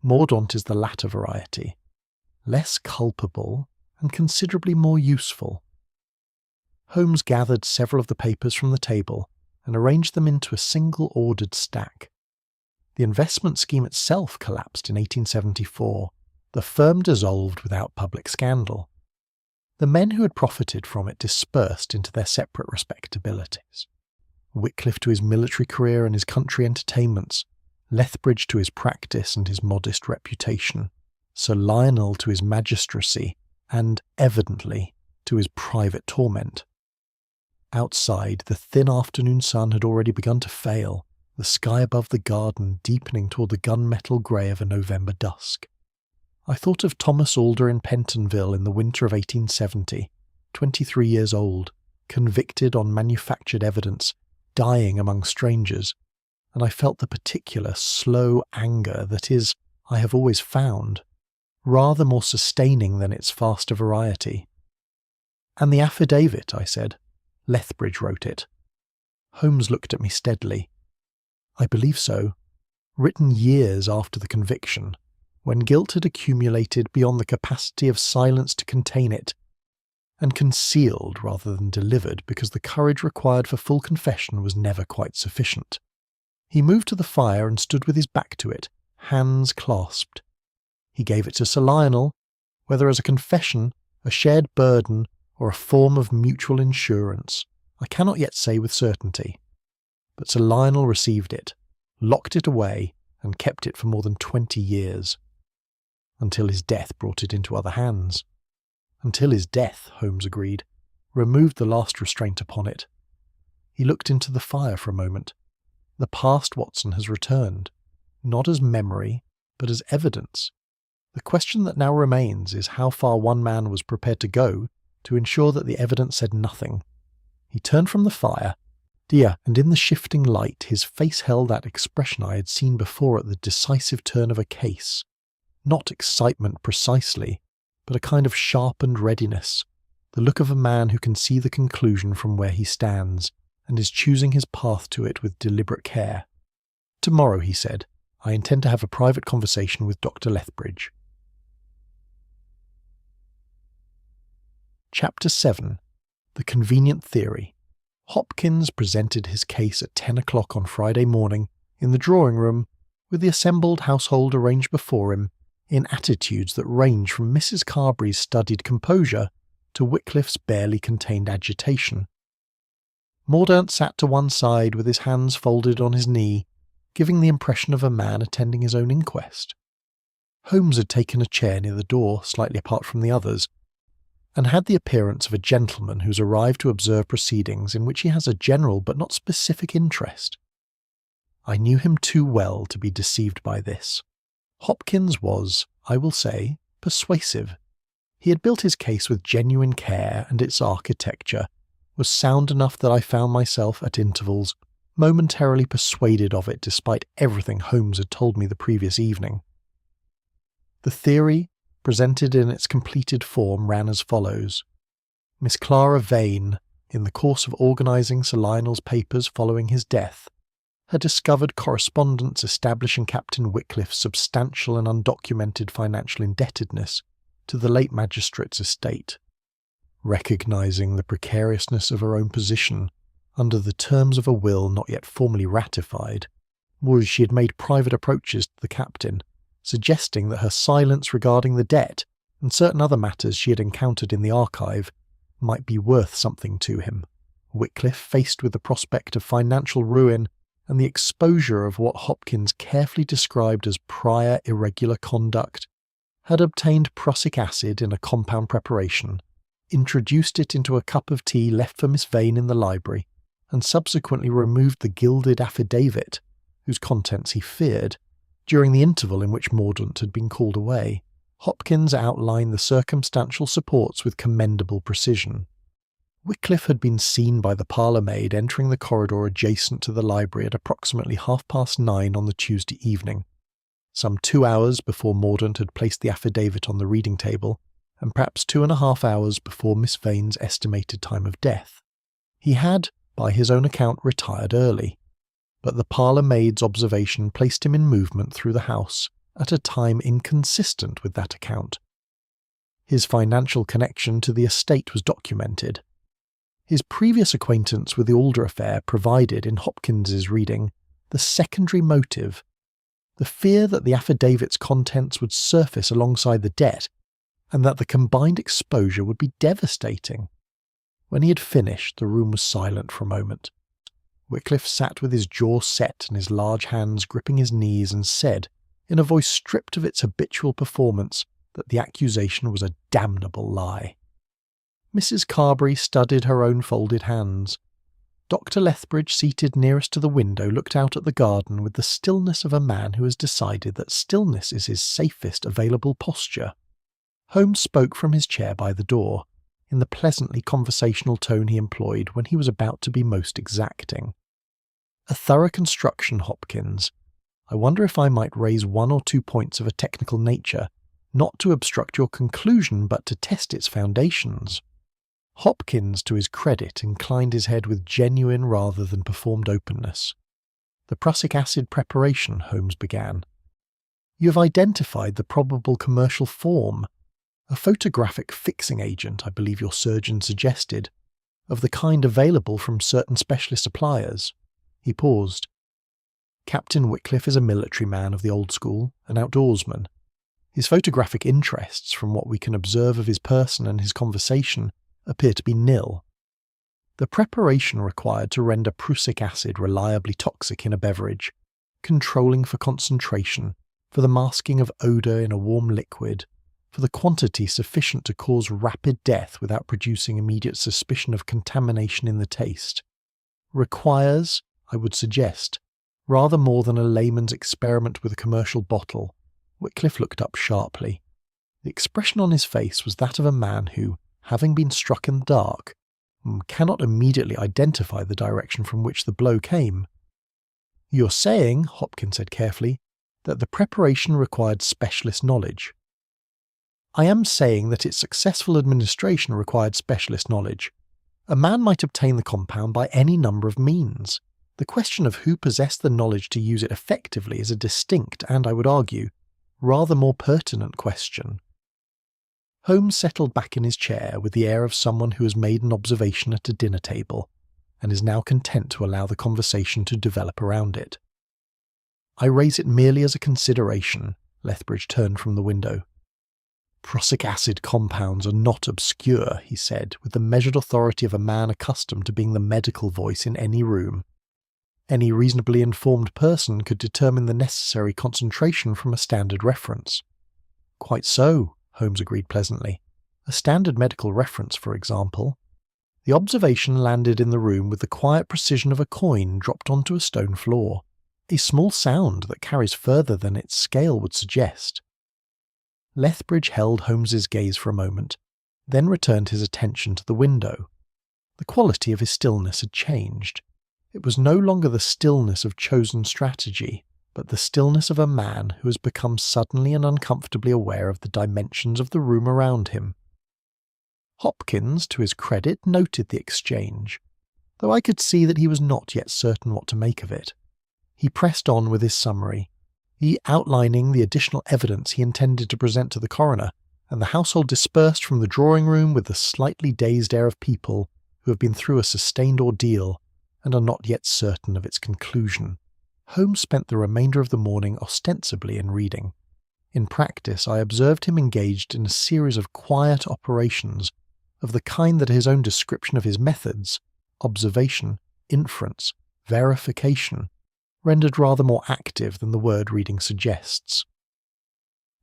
Mordaunt is the latter variety, less culpable and considerably more useful. Holmes gathered several of the papers from the table and arranged them into a single ordered stack. The investment scheme itself collapsed in 1874. The firm dissolved without public scandal. The men who had profited from it dispersed into their separate respectabilities. Wycliffe to his military career and his country entertainments, Lethbridge to his practice and his modest reputation, Sir Lionel to his magistracy, and, evidently, to his private torment. Outside, the thin afternoon sun had already begun to fail, the sky above the garden deepening toward the gunmetal grey of a November dusk. I thought of Thomas Alder in Pentonville in the winter of 1870, 23 years old, convicted on manufactured evidence, dying among strangers, and I felt the particular slow anger that is, I have always found, rather more sustaining than its faster variety. And the affidavit, I said. Lethbridge wrote it. Holmes looked at me steadily. I believe so. Written years after the conviction, when guilt had accumulated beyond the capacity of silence to contain it, and concealed rather than delivered because the courage required for full confession was never quite sufficient. He moved to the fire and stood with his back to it, hands clasped. He gave it to Sir Lionel, whether as a confession, a shared burden, or a form of mutual insurance, I cannot yet say with certainty. But Sir Lionel received it, locked it away, and kept it for more than 20 years. Until his death brought it into other hands. Until his death, Holmes agreed, removed the last restraint upon it. He looked into the fire for a moment. The past, Watson, has returned, not as memory, but as evidence. The question that now remains is how far one man was prepared to go to ensure that the evidence said nothing. He turned from the fire, and in the shifting light his face held that expression I had seen before at the decisive turn of a case. Not excitement precisely, but a kind of sharpened readiness, the look of a man who can see the conclusion from where he stands, and is choosing his path to it with deliberate care. Tomorrow, he said, I intend to have a private conversation with Dr. Lethbridge. Chapter 7. The Convenient Theory. Hopkins presented his case at 10 o'clock on Friday morning in the drawing-room, with the assembled household arranged before him in attitudes that range from Mrs. Carberry's studied composure to Wycliffe's barely contained agitation. Mordaunt sat to one side with his hands folded on his knee, giving the impression of a man attending his own inquest. Holmes had taken a chair near the door, slightly apart from the others, and had the appearance of a gentleman who's arrived to observe proceedings in which he has a general but not specific interest. I knew him too well to be deceived by this. Hopkins was, I will say, persuasive. He had built his case with genuine care, and its architecture was sound enough that I found myself, at intervals, momentarily persuaded of it despite everything Holmes had told me the previous evening. The theory, presented in its completed form, ran as follows. Miss Clara Vane, in the course of organising Sir Lionel's papers following his death, had discovered correspondence establishing Captain Wycliffe's substantial and undocumented financial indebtedness to the late magistrate's estate. Recognising the precariousness of her own position under the terms of a will not yet formally ratified, she had made private approaches to the captain, suggesting that her silence regarding the debt and certain other matters she had encountered in the archive might be worth something to him. Wycliffe, faced with the prospect of financial ruin and the exposure of what Hopkins carefully described as prior irregular conduct, had obtained prussic acid in a compound preparation, introduced it into a cup of tea left for Miss Vane in the library, and subsequently removed the Gilded Affidavit, whose contents he feared, during the interval in which Mordaunt had been called away. Hopkins outlined the circumstantial supports with commendable precision. Wycliffe had been seen by the parlour-maid entering the corridor adjacent to the library at approximately 9:30 on the Tuesday evening, some 2 hours before Mordaunt had placed the affidavit on the reading table, and perhaps 2.5 hours before Miss Vane's estimated time of death. He had, by his own account, retired early, but the parlour-maid's observation placed him in movement through the house at a time inconsistent with that account. His financial connection to the estate was documented. His previous acquaintance with the Alder affair provided, in Hopkins's reading, the secondary motive, the fear that the affidavit's contents would surface alongside the debt, and that the combined exposure would be devastating. When he had finished, the room was silent for a moment. Wycliffe sat with his jaw set and his large hands gripping his knees, and said, in a voice stripped of its habitual performance, that the accusation was a damnable lie. Mrs. Carberry studied her own folded hands. Dr. Lethbridge, seated nearest to the window, looked out at the garden with the stillness of a man who has decided that stillness is his safest available posture. Holmes spoke from his chair by the door, in the pleasantly conversational tone he employed when he was about to be most exacting. A thorough construction, Hopkins. I wonder if I might raise 1 or 2 points of a technical nature, not to obstruct your conclusion, but to test its foundations. Hopkins, to his credit, inclined his head with genuine rather than performed openness. The prussic acid preparation, Holmes began. You have identified the probable commercial form, a photographic fixing agent, I believe your surgeon suggested, of the kind available from certain specialist suppliers. He paused. Captain Wycliffe is a military man of the old school, an outdoorsman. His photographic interests, from what we can observe of his person and his conversation, appear to be nil. The preparation required to render prussic acid reliably toxic in a beverage, controlling for concentration, for the masking of odour in a warm liquid, for the quantity sufficient to cause rapid death without producing immediate suspicion of contamination in the taste, requires, I would suggest, rather more than a layman's experiment with a commercial bottle. Wycliffe looked up sharply. The expression on his face was that of a man who, having been struck in the dark, cannot immediately identify the direction from which the blow came. You're saying, Hopkins said carefully, that the preparation required specialist knowledge. I am saying that its successful administration required specialist knowledge. A man might obtain the compound by any number of means. The question of who possessed the knowledge to use it effectively is a distinct and, I would argue, rather more pertinent question. Holmes settled back in his chair with the air of someone who has made an observation at a dinner table, and is now content to allow the conversation to develop around it. I raise it merely as a consideration. Lethbridge turned from the window. Prussic acid compounds are not obscure, he said, with the measured authority of a man accustomed to being the medical voice in any room. Any reasonably informed person could determine the necessary concentration from a standard reference. Quite so, Holmes agreed pleasantly. A standard medical reference, for example. The observation landed in the room with the quiet precision of a coin dropped onto a stone floor. a small sound that carries further than its scale would suggest. Lethbridge held Holmes's gaze for a moment, then returned his attention to the window. The quality of his stillness had changed. It was no longer the stillness of chosen strategy, but the stillness of a man who has become suddenly and uncomfortably aware of the dimensions of the room around him. Hopkins, to his credit, noted the exchange, though I could see that he was not yet certain what to make of it. He pressed on with his summary, he outlining the additional evidence he intended to present to the coroner, and the household dispersed from the drawing-room with the slightly dazed air of people who have been through a sustained ordeal and are not yet certain of its conclusion. Holmes spent the remainder of the morning ostensibly in reading. In practice, I observed him engaged in a series of quiet operations of the kind that his own description of his methods, observation, inference, verification, rendered rather more active than the word reading suggests.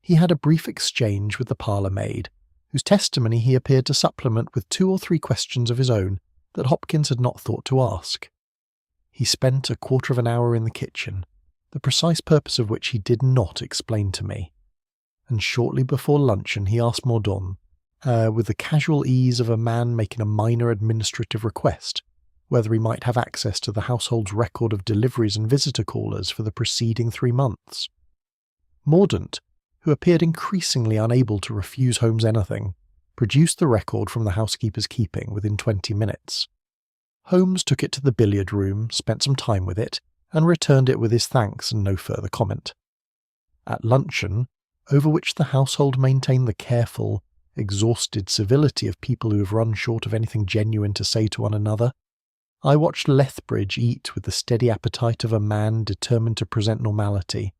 He had a brief exchange with the parlour-maid, whose testimony he appeared to supplement with 2 or 3 questions of his own that Hopkins had not thought to ask. He spent a quarter of an hour in the kitchen, the precise purpose of which he did not explain to me, and shortly before luncheon he asked Mordaunt, with the casual ease of a man making a minor administrative request, whether he might have access to the household's record of deliveries and visitor callers for the preceding 3 months. Mordaunt, who appeared increasingly unable to refuse Holmes anything, produced the record from the housekeeper's keeping within 20 minutes. Holmes took it to the billiard room, spent some time with it, and returned it with his thanks and no further comment. At luncheon, over which the household maintained the careful, exhausted civility of people who have run short of anything genuine to say to one another, I watched Lethbridge eat with the steady appetite of a man determined to present normality,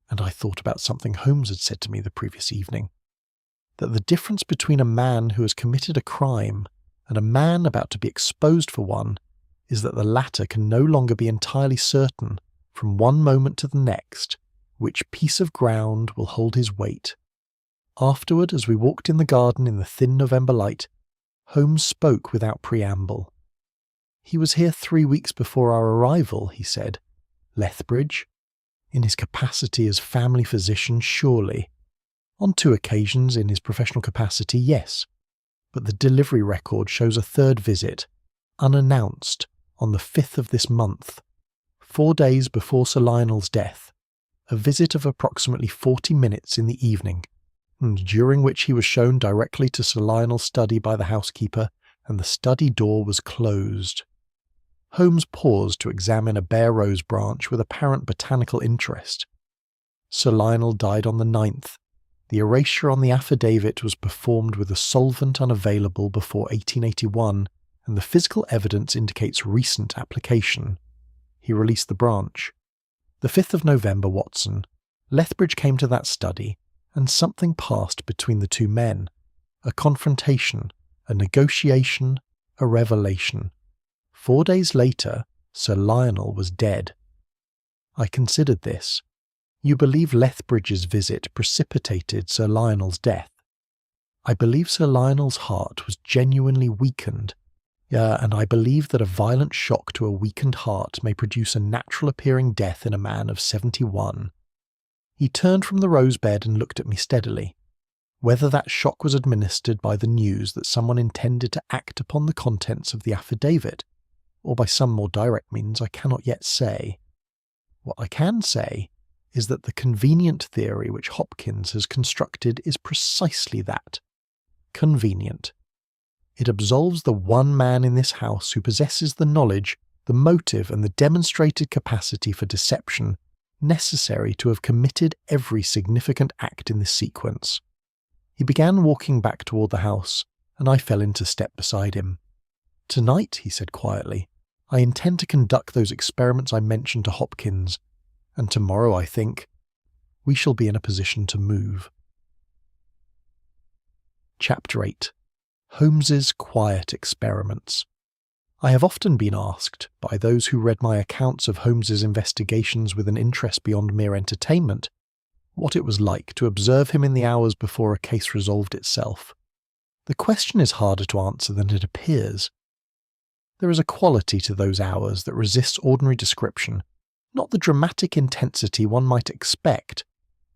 and I thought about something Holmes had said to me the previous evening, that the difference between a man who has committed a crime and a man about to be exposed for one is that the latter can no longer be entirely certain, from one moment to the next, which piece of ground will hold his weight. Afterward, as we walked in the garden in the thin November light, Holmes spoke without preamble. He was here 3 weeks before our arrival, he said. Lethbridge? In his capacity as family physician, surely. On 2 occasions in his professional capacity, yes. But the delivery record shows a 3rd visit, unannounced, on the 5th of this month, 4 days before Sir Lionel's death, a visit of approximately 40 minutes in the evening, and during which he was shown directly to Sir Lionel's study by the housekeeper, and the study door was closed. Holmes paused to examine a bare rose branch with apparent botanical interest. Sir Lionel died on the 9th. The erasure on the affidavit was performed with a solvent unavailable before 1881, and the physical evidence indicates recent application. He released the branch. The 5th of November, Watson. Lethbridge came to that study, and something passed between the 2 men. A confrontation, a negotiation, a revelation. 4 days later, Sir Lionel was dead. I considered this. You believe Lethbridge's visit precipitated Sir Lionel's death. I believe Sir Lionel's heart was genuinely weakened, and I believe that a violent shock to a weakened heart may produce a natural-appearing death in a man of 71. He turned from the rose bed and looked at me steadily. Whether that shock was administered by the news that someone intended to act upon the contents of the affidavit, or by some more direct means, I cannot yet say. What I can say is that the convenient theory which Hopkins has constructed is precisely that. Convenient. It absolves the one man in this house who possesses the knowledge, the motive, and the demonstrated capacity for deception necessary to have committed every significant act in this sequence. He began walking back toward the house, and I fell into step beside him. Tonight, he said quietly, I intend to conduct those experiments I mentioned to Hopkins, and tomorrow, I think, we shall be in a position to move. Chapter 8. Holmes's Quiet Experiments. I have often been asked, by those who read my accounts of Holmes's investigations with an interest beyond mere entertainment, what it was like to observe him in the hours before a case resolved itself. The question is harder to answer than it appears. There is a quality to those hours that resists ordinary description, Not the dramatic intensity one might expect,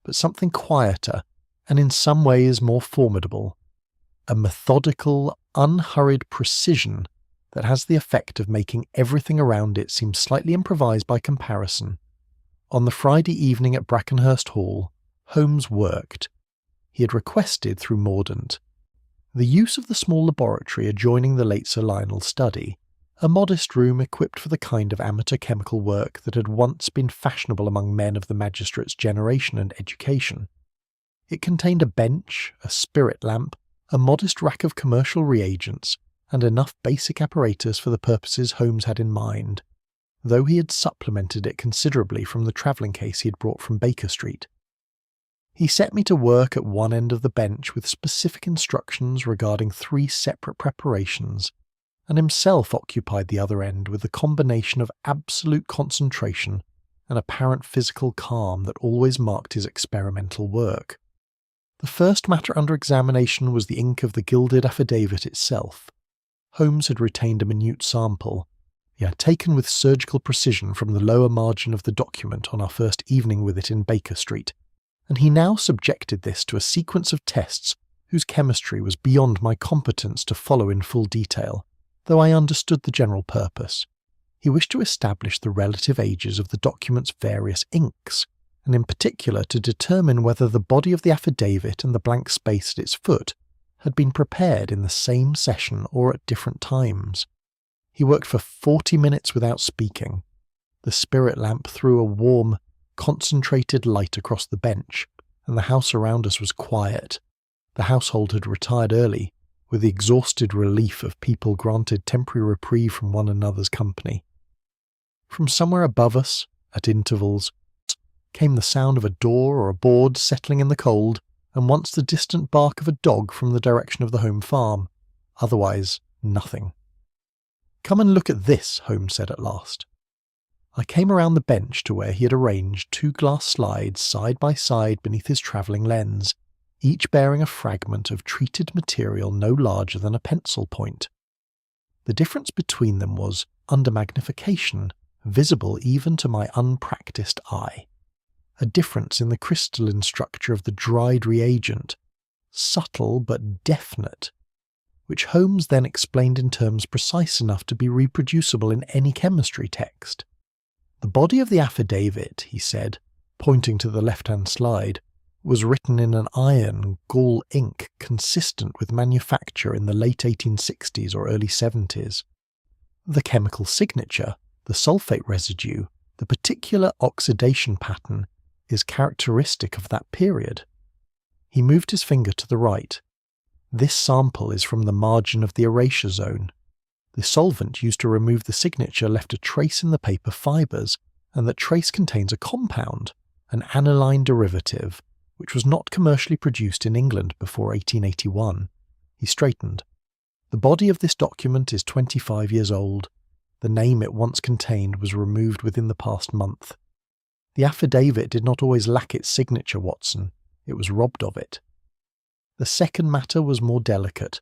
but something quieter and in some ways more formidable. A methodical, unhurried precision that has the effect of making everything around it seem slightly improvised by comparison. On the Friday evening at Brackenhurst Hall, Holmes worked. He had requested through Mordaunt the use of the small laboratory adjoining the late Sir Lionel's study, a modest room equipped for the kind of amateur chemical work that had once been fashionable among men of the magistrate's generation and education. It contained a bench, a spirit lamp, a modest rack of commercial reagents, and enough basic apparatus for the purposes Holmes had in mind, though he had supplemented it considerably from the travelling case he had brought from Baker Street. He set me to work at one end of the bench with specific instructions regarding 3 separate preparations, and himself occupied the other end with the combination of absolute concentration and apparent physical calm that always marked his experimental work. The first matter under examination was the ink of the Gilded Affidavit itself. Holmes had retained a minute sample. He had taken with surgical precision from the lower margin of the document on our first evening with it in Baker Street, and he now subjected this to a sequence of tests whose chemistry was beyond my competence to follow in full detail, though I understood the general purpose. He wished to establish the relative ages of the document's various inks, and in particular to determine whether the body of the affidavit and the blank space at its foot had been prepared in the same session or at different times. He worked for 40 minutes without speaking. The spirit lamp threw a warm, concentrated light across the bench, and the house around us was quiet. The household had retired early, with the exhausted relief of people granted temporary reprieve from one another's company. From somewhere above us, at intervals, came the sound of a door or a board settling in the cold, and once the distant bark of a dog from the direction of the home farm. Otherwise, nothing. "Come and look at this," Holmes said at last. I came around the bench to where he had arranged 2 glass slides side by side beneath his travelling lens, each bearing a fragment of treated material no larger than a pencil point. The difference between them was, under magnification, visible even to my unpractised eye. A difference in the crystalline structure of the dried reagent, subtle but definite, which Holmes then explained in terms precise enough to be reproducible in any chemistry text. The body of the affidavit, he said, pointing to the left-hand slide, was written in an iron gall ink consistent with manufacture in the late 1860s or early 70s. The chemical signature, the sulfate residue, the particular oxidation pattern, is characteristic of that period. He moved his finger to the right. This sample is from the margin of the erasure zone. The solvent used to remove the signature left a trace in the paper fibres, and that trace contains a compound, an aniline derivative, which was not commercially produced in England before 1881. He straightened. The body of this document is 25 years old. The name it once contained was removed within the past month. The affidavit did not always lack its signature, Watson. It was robbed of it. The second matter was more delicate,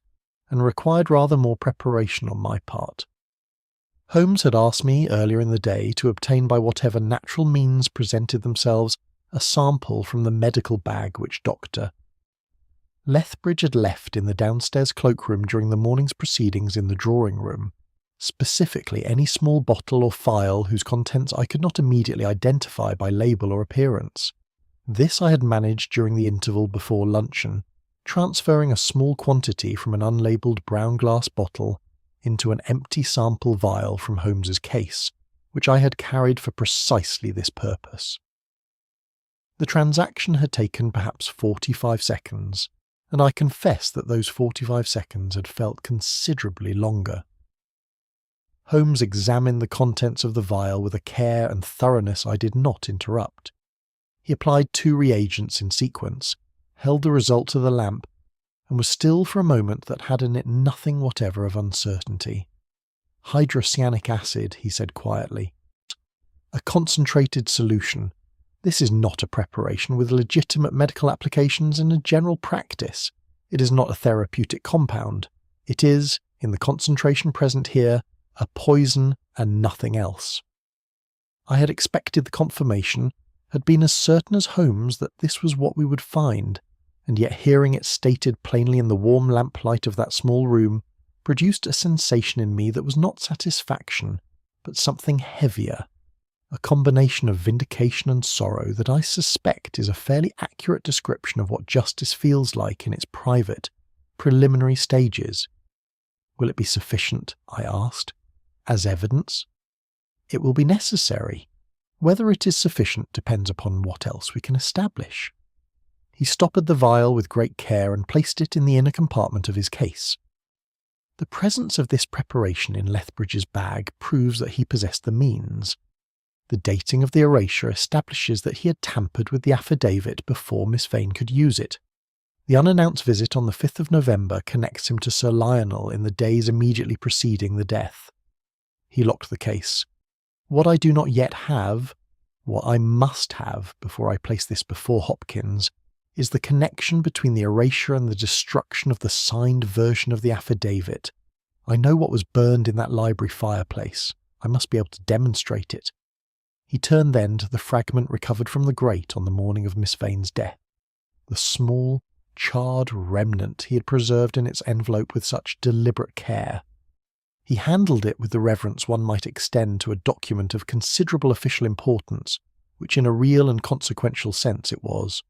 and required rather more preparation on my part. Holmes had asked me earlier in the day to obtain by whatever natural means presented themselves a sample from the medical bag which Dr. Lethbridge had left in the downstairs cloakroom during the morning's proceedings in the drawing-room, specifically any small bottle or phial whose contents I could not immediately identify by label or appearance. This I had managed during the interval before luncheon, transferring a small quantity from an unlabelled brown glass bottle into an empty sample vial from Holmes's case, which I had carried for precisely this purpose. The transaction had taken perhaps 45 seconds, and I confess that those 45 seconds had felt considerably longer. Holmes examined the contents of the vial with a care and thoroughness I did not interrupt. He applied 2 reagents in sequence, held the result to the lamp, and was still for a moment that had in it nothing whatever of uncertainty. "Hydrocyanic acid," he said quietly. "A concentrated solution. This is not a preparation with legitimate medical applications in a general practice. It is not a therapeutic compound. It is, in the concentration present here, a poison and nothing else." I had expected the confirmation, had been as certain as Holmes that this was what we would find, and yet hearing it stated plainly in the warm lamplight of that small room produced a sensation in me that was not satisfaction, but something heavier, a combination of vindication and sorrow that I suspect is a fairly accurate description of what justice feels like in its private, preliminary stages. Will it be sufficient, I asked, as evidence? It will be necessary. Whether it is sufficient depends upon what else we can establish. He stoppered the vial with great care and placed it in the inner compartment of his case. The presence of this preparation in Lethbridge's bag proves that he possessed the means. The dating of the erasure establishes that he had tampered with the affidavit before Miss Vane could use it. The unannounced visit on the 5th of November connects him to Sir Lionel in the days immediately preceding the death. He locked the case. What I do not yet have, what I must have before I place this before Hopkins, is the connection between the erasure and the destruction of the signed version of the affidavit. I know what was burned in that library fireplace. I must be able to demonstrate it. He turned then to the fragment recovered from the grate on the morning of Miss Vane's death. The small, charred remnant he had preserved in its envelope with such deliberate care. He handled it with the reverence one might extend to a document of considerable official importance, which in a real and consequential sense it was.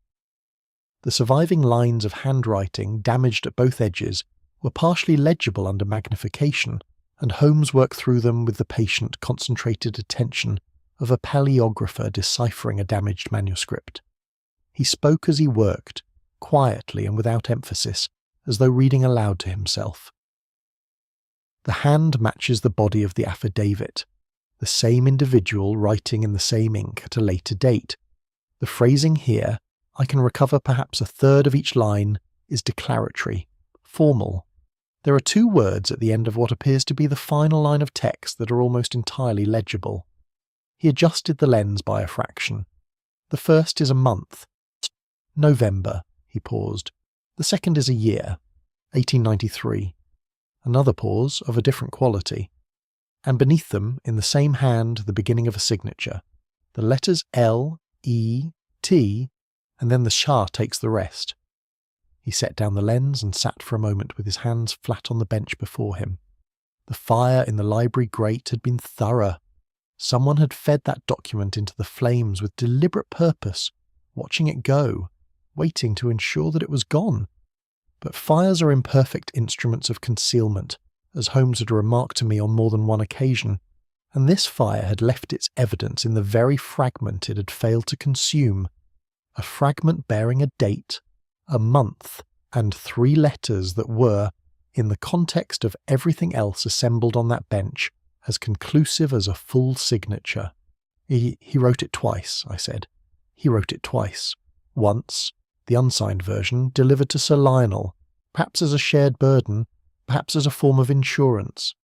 The surviving lines of handwriting, damaged at both edges, were partially legible under magnification, and Holmes worked through them with the patient, concentrated attention of a paleographer deciphering a damaged manuscript. He spoke as he worked, quietly and without emphasis, as though reading aloud to himself. The hand matches the body of the affidavit, the same individual writing in the same ink at a later date. The phrasing here, I can recover perhaps a third of each line, is declaratory, formal. There are 2 words at the end of what appears to be the final line of text that are almost entirely legible. He adjusted the lens by a fraction. The first is a month. November, he paused. The second is a year. 1893. Another pause of a different quality. And beneath them, in the same hand, the beginning of a signature. The letters L, E, T, and then the Shah takes the rest. He set down the lens and sat for a moment with his hands flat on the bench before him. The fire in the library grate had been thorough. Someone had fed that document into the flames with deliberate purpose, watching it go, waiting to ensure that it was gone. But fires are imperfect instruments of concealment, as Holmes had remarked to me on more than one occasion, and this fire had left its evidence in the very fragment it had failed to consume, a fragment bearing a date, a month, and 3 letters that were, in the context of everything else assembled on that bench, as conclusive as a full signature. He wrote it twice, I said. He wrote it twice. Once, the unsigned version, delivered to Sir Lionel, perhaps as a shared burden, perhaps as a form of insurance.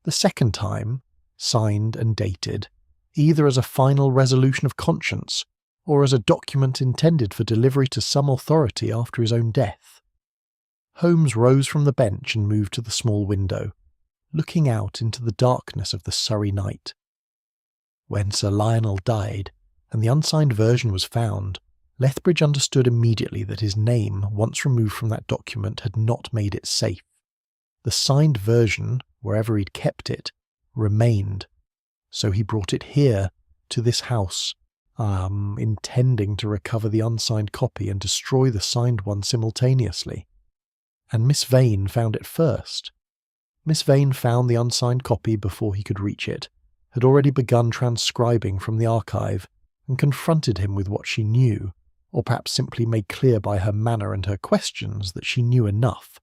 The second time, signed and dated, either as a final resolution of conscience, or as a document intended for delivery to some authority after his own death. Holmes rose from the bench and moved to the small window, looking out into the darkness of the Surrey night. When Sir Lionel died, and the unsigned version was found, Lethbridge understood immediately that his name, once removed from that document, had not made it safe. The signed version, wherever he'd kept it, remained. So he brought it here, to this house, intending to recover the unsigned copy and destroy the signed one simultaneously. And Miss Vane found it first. Miss Vane found the unsigned copy before he could reach it, had already begun transcribing from the archive, and confronted him with what she knew, or perhaps simply made clear by her manner and her questions that she knew enough.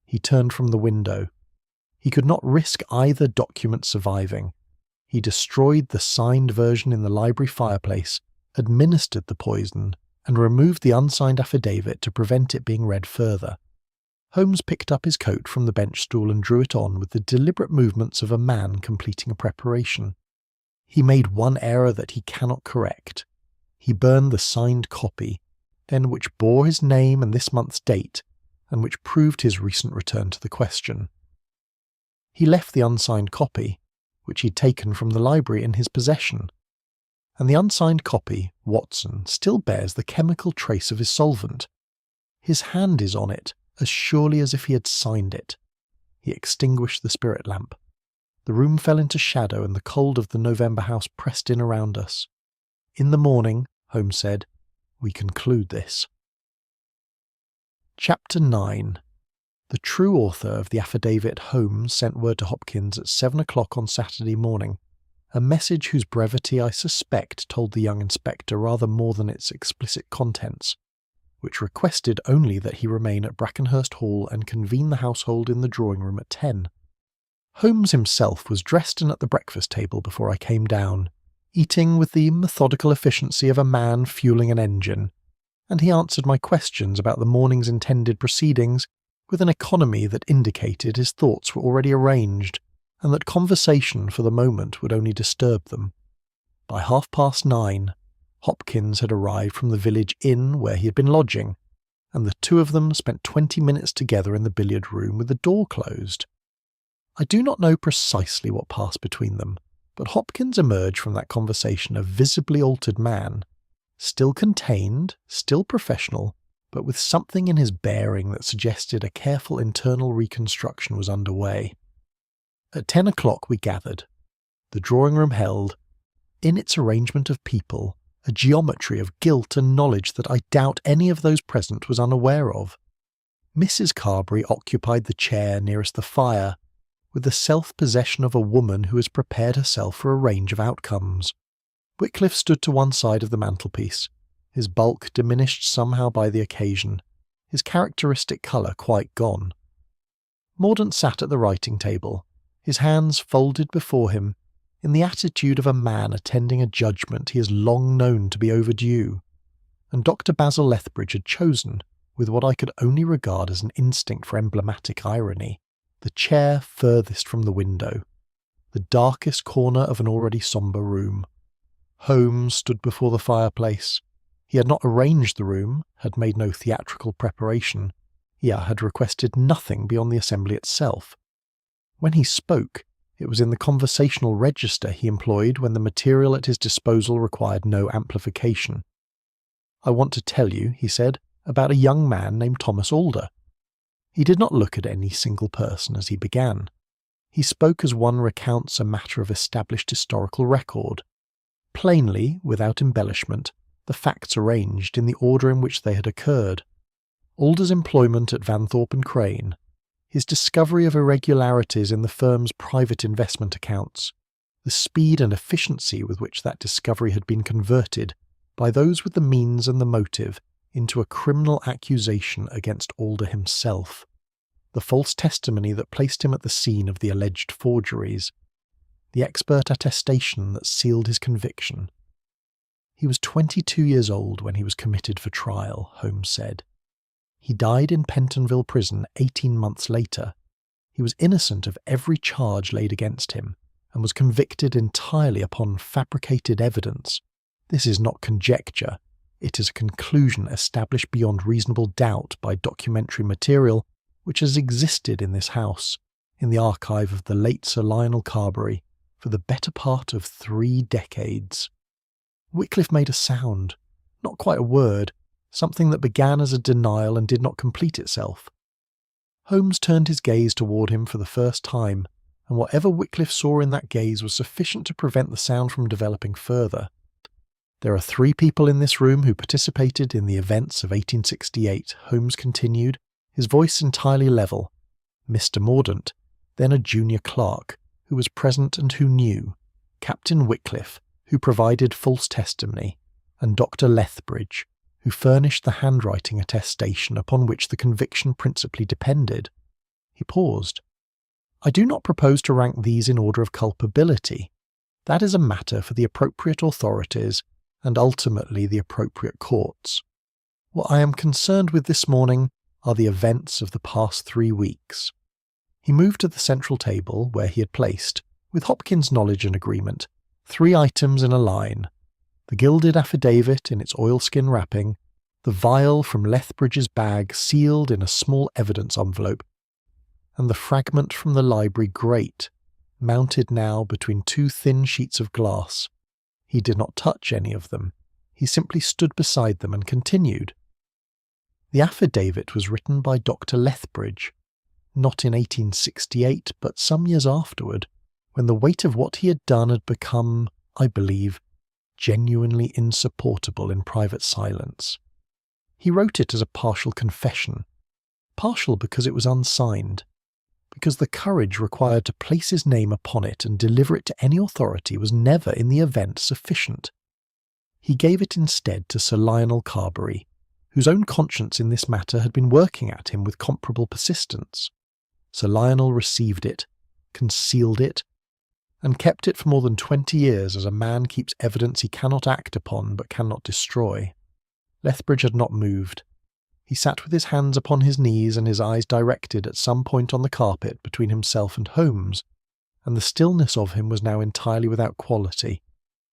He turned from the window. He could not risk either document surviving. He destroyed the signed version in the library fireplace, administered the poison, and removed the unsigned affidavit to prevent it being read further. Holmes picked up his coat from the bench stool and drew it on with the deliberate movements of a man completing a preparation. He made one error that he cannot correct. He burned the signed copy, then which bore his name and this month's date, and which proved his recent return to the question. He left the unsigned copy, which he'd taken from the library, in his possession, and the unsigned copy, Watson, still bears the chemical trace of his solvent. His hand is on it, as surely as if he had signed it. He extinguished the spirit lamp. The room fell into shadow and the cold of the November house pressed in around us. In the morning, Holmes said, we conclude this. Chapter 9. The true author of the affidavit, Holmes, sent word to Hopkins at 7 o'clock on Saturday morning, a message whose brevity I suspect told the young inspector rather more than its explicit contents, which requested only that he remain at Brackenhurst Hall and convene the household in the drawing-room at 10. Holmes himself was dressed and at the breakfast table before I came down, eating with the methodical efficiency of a man fueling an engine, and he answered my questions about the morning's intended proceedings with an economy that indicated his thoughts were already arranged, and that conversation for the moment would only disturb them. By 9:30, Hopkins had arrived from the village inn where he had been lodging, and the two of them spent 20 minutes together in the billiard room with the door closed. I do not know precisely what passed between them, but Hopkins emerged from that conversation a visibly altered man, still contained, still professional, but with something in his bearing that suggested a careful internal reconstruction was underway. At 10 o'clock we gathered. The drawing-room held, in its arrangement of people, a geometry of guilt and knowledge that I doubt any of those present was unaware of. Mrs. Carberry occupied the chair nearest the fire, with the self-possession of a woman who has prepared herself for a range of outcomes. Wycliffe stood to one side of the mantelpiece, his bulk diminished somehow by the occasion, his characteristic colour quite gone. Mordaunt sat at the writing table, his hands folded before him, in the attitude of a man attending a judgment he has long known to be overdue, and Dr. Basil Lethbridge had chosen, with what I could only regard as an instinct for emblematic irony, the chair furthest from the window, the darkest corner of an already sombre room. Holmes stood before the fireplace. He had not arranged the room, had made no theatrical preparation, had requested nothing beyond the assembly itself. When he spoke, it was in the conversational register he employed when the material at his disposal required no amplification. "I want to tell you," he said, "about a young man named Thomas Alder." He did not look at any single person as he began. He spoke as one recounts a matter of established historical record. Plainly, without embellishment, the facts arranged in the order in which they had occurred. Alder's employment at Vanthorpe and Crane, his discovery of irregularities in the firm's private investment accounts, the speed and efficiency with which that discovery had been converted by those with the means and the motive into a criminal accusation against Alder himself, the false testimony that placed him at the scene of the alleged forgeries, the expert attestation that sealed his conviction. He was 22 years old when he was committed for trial, Holmes said. He died in Pentonville prison 18 months later. He was innocent of every charge laid against him, and was convicted entirely upon fabricated evidence. This is not conjecture, it is a conclusion established beyond reasonable doubt by documentary material which has existed in this house, in the archive of the late Sir Lionel Carberry, for the better part of 3 decades. Wycliffe made a sound, not quite a word, something that began as a denial and did not complete itself. Holmes turned his gaze toward him for the first time, and whatever Wycliffe saw in that gaze was sufficient to prevent the sound from developing further. "There are 3 people in this room who participated in the events of 1868, Holmes continued, his voice entirely level. Mr. Mordaunt, then a junior clerk, who was present and who knew, Captain Wycliffe, who provided false testimony, and Dr. Lethbridge, who furnished the handwriting attestation upon which the conviction principally depended." He paused. "I do not propose to rank these in order of culpability. That is a matter for the appropriate authorities and ultimately the appropriate courts. What I am concerned with this morning are the events of the past 3 weeks. He moved to the central table where he had placed, with Hopkins' knowledge and agreement, 3 items in a line: the Gilded Affidavit in its oilskin wrapping, the vial from Lethbridge's bag sealed in a small evidence envelope, and the fragment from the library grate, mounted now between 2 thin sheets of glass. He did not touch any of them. He simply stood beside them and continued. The affidavit was written by Dr. Lethbridge, not in 1868, but some years afterward, when the weight of what he had done had become, I believe, genuinely insupportable in private silence. He wrote it as a partial confession, partial because it was unsigned, because the courage required to place his name upon it and deliver it to any authority was never in the event sufficient. He gave it instead to Sir Lionel Carberry, whose own conscience in this matter had been working at him with comparable persistence. Sir Lionel received it, concealed it, and kept it for more than 20 years as a man keeps evidence he cannot act upon but cannot destroy. Lethbridge had not moved. He sat with his hands upon his knees and his eyes directed at some point on the carpet between himself and Holmes, and the stillness of him was now entirely without quality,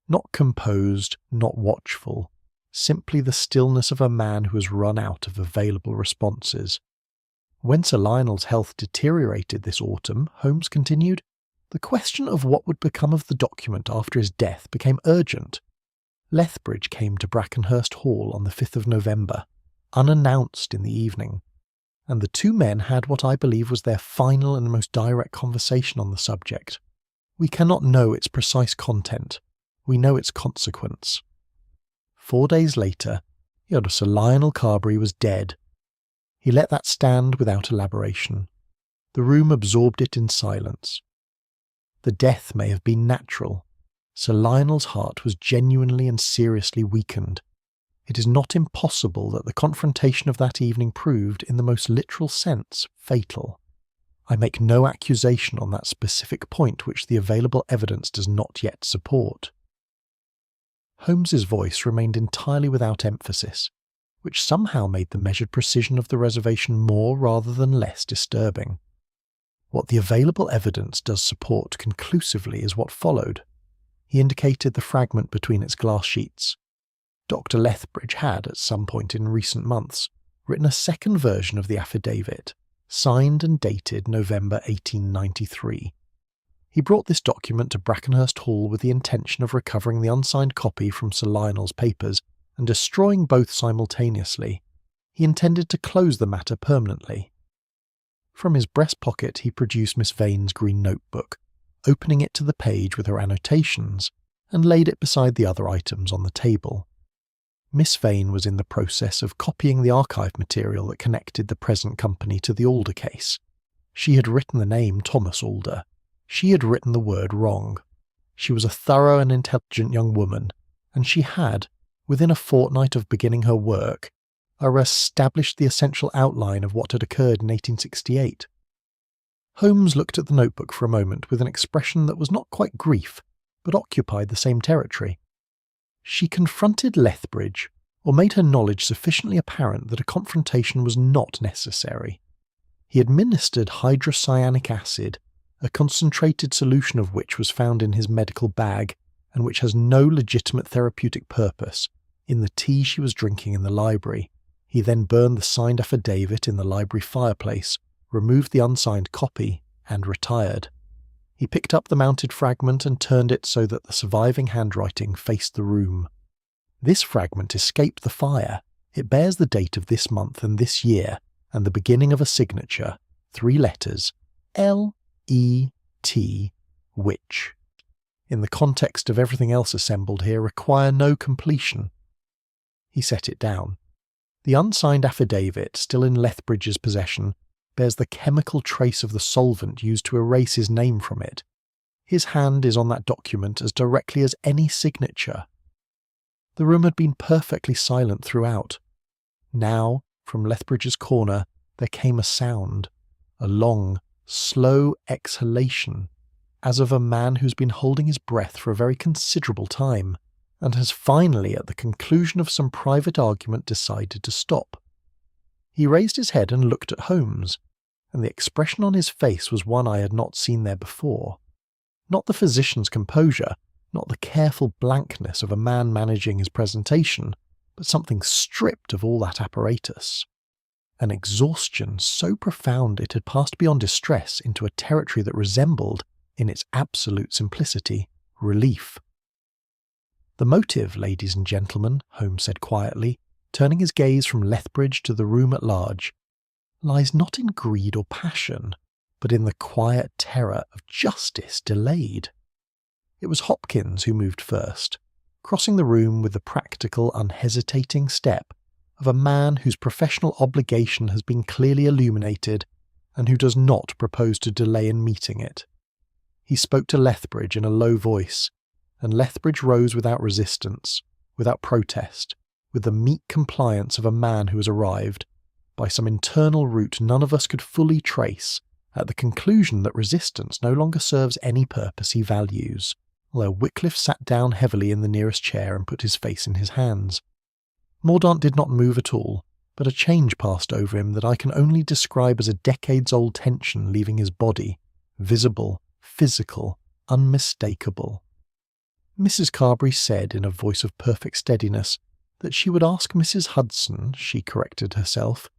not composed, not watchful, simply the stillness of a man who has run out of available responses. When Sir Lionel's health deteriorated this autumn, Holmes continued, the question of what would become of the document after his death became urgent. Lethbridge came to Brackenhurst Hall on the 5th of November, unannounced in the evening, and the two men had what I believe was their final and most direct conversation on the subject. We cannot know its precise content. We know its consequence. 4 days later, young Sir Lionel Carberry was dead. He let that stand without elaboration. The room absorbed it in silence. The death may have been natural. Sir Lionel's heart was genuinely and seriously weakened. It is not impossible that the confrontation of that evening proved, in the most literal sense, fatal. I make no accusation on that specific point which the available evidence does not yet support. Holmes's voice remained entirely without emphasis, which somehow made the measured precision of the reservation more rather than less disturbing. What the available evidence does support conclusively is what followed. He indicated the fragment between its glass sheets. Dr. Lethbridge had, at some point in recent months, written a second version of the affidavit, signed and dated November 1893. He brought this document to Brackenhurst Hall with the intention of recovering the unsigned copy from Sir Lionel's papers and destroying both simultaneously. He intended to close the matter permanently. From his breast pocket he produced Miss Vane's green notebook, opening it to the page with her annotations, and laid it beside the other items on the table. Miss Vane was in the process of copying the archive material that connected the present company to the Alder case. She had written the name Thomas Alder. She had written the word wrong. She was a thorough and intelligent young woman, and she had, within a fortnight of beginning her work, established the essential outline of what had occurred in 1868. Holmes looked at the notebook for a moment with an expression that was not quite grief, but occupied the same territory. She confronted Lethbridge, or made her knowledge sufficiently apparent that a confrontation was not necessary. He administered hydrocyanic acid, a concentrated solution of which was found in his medical bag, and which has no legitimate therapeutic purpose, in the tea she was drinking in the library. He then burned the signed affidavit in the library fireplace, removed the unsigned copy, and retired. He picked up the mounted fragment and turned it so that the surviving handwriting faced the room. This fragment escaped the fire. It bears the date of this month and this year, and the beginning of a signature, 3 letters, L-E-T, which, in the context of everything else assembled here, require no completion. He set it down. The unsigned affidavit, still in Lethbridge's possession, bears the chemical trace of the solvent used to erase his name from it. His hand is on that document as directly as any signature. The room had been perfectly silent throughout. Now, from Lethbridge's corner, there came a sound, a long, slow exhalation, as of a man who's been holding his breath for a very considerable time, and has finally, at the conclusion of some private argument, decided to stop. He raised his head and looked at Holmes, and the expression on his face was one I had not seen there before. Not the physician's composure, not the careful blankness of a man managing his presentation, but something stripped of all that apparatus. An exhaustion so profound it had passed beyond distress into a territory that resembled, in its absolute simplicity, relief. "The motive, ladies and gentlemen," Holmes said quietly, turning his gaze from Lethbridge to the room at large, "lies not in greed or passion, but in the quiet terror of justice delayed." It was Hopkins who moved first, crossing the room with the practical, unhesitating step of a man whose professional obligation has been clearly illuminated and who does not propose to delay in meeting it. He spoke to Lethbridge in a low voice, and Lethbridge rose without resistance, without protest, with the meek compliance of a man who has arrived, by some internal route none of us could fully trace, at the conclusion that resistance no longer serves any purpose he values, although Wycliffe sat down heavily in the nearest chair and put his face in his hands. Mordaunt did not move at all, but a change passed over him that I can only describe as a decades-old tension leaving his body, visible, physical, unmistakable. Mrs. Carberry said in a voice of perfect steadiness that she would ask Mrs. Hudson, she corrected herself,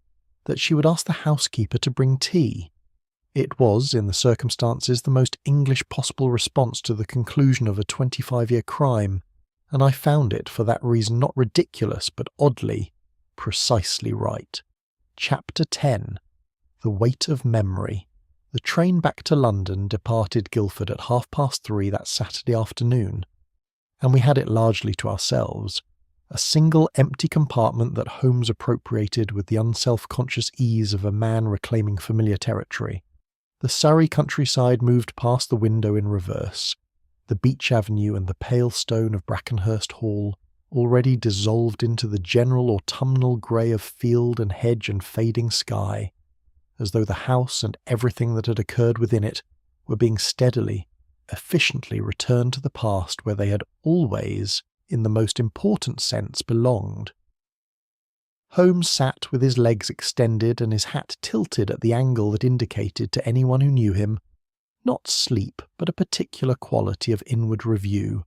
that she would ask the housekeeper to bring tea. It was, in the circumstances, the most English possible response to the conclusion of a 25-year crime, and I found it, for that reason, not ridiculous, but oddly, precisely right. Chapter 10. The Weight of Memory. The train back to London departed Guildford at 3:30 that Saturday afternoon, and we had it largely to ourselves, a single empty compartment that Holmes appropriated with the unself-conscious ease of a man reclaiming familiar territory. The Surrey countryside moved past the window in reverse, the beech avenue and the pale stone of Brackenhurst Hall already dissolved into the general autumnal grey of field and hedge and fading sky, as though the house and everything that had occurred within it were being steadily, efficiently returned to the past where they had always, in the most important sense, belonged. Holmes sat with his legs extended and his hat tilted at the angle that indicated to anyone who knew him, not sleep, but a particular quality of inward review,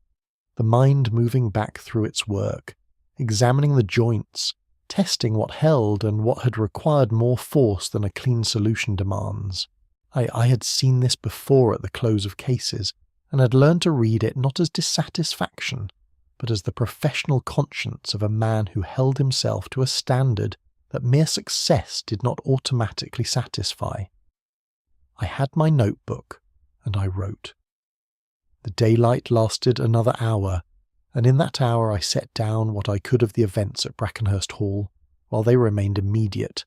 the mind moving back through its work, examining the joints, testing what held and what had required more force than a clean solution demands. I had seen this before at the close of cases, and had learned to read it not as dissatisfaction, but as the professional conscience of a man who held himself to a standard that mere success did not automatically satisfy. I had my notebook, and I wrote. The daylight lasted another hour, and in that hour I set down what I could of the events at Brackenhurst Hall, while they remained immediate.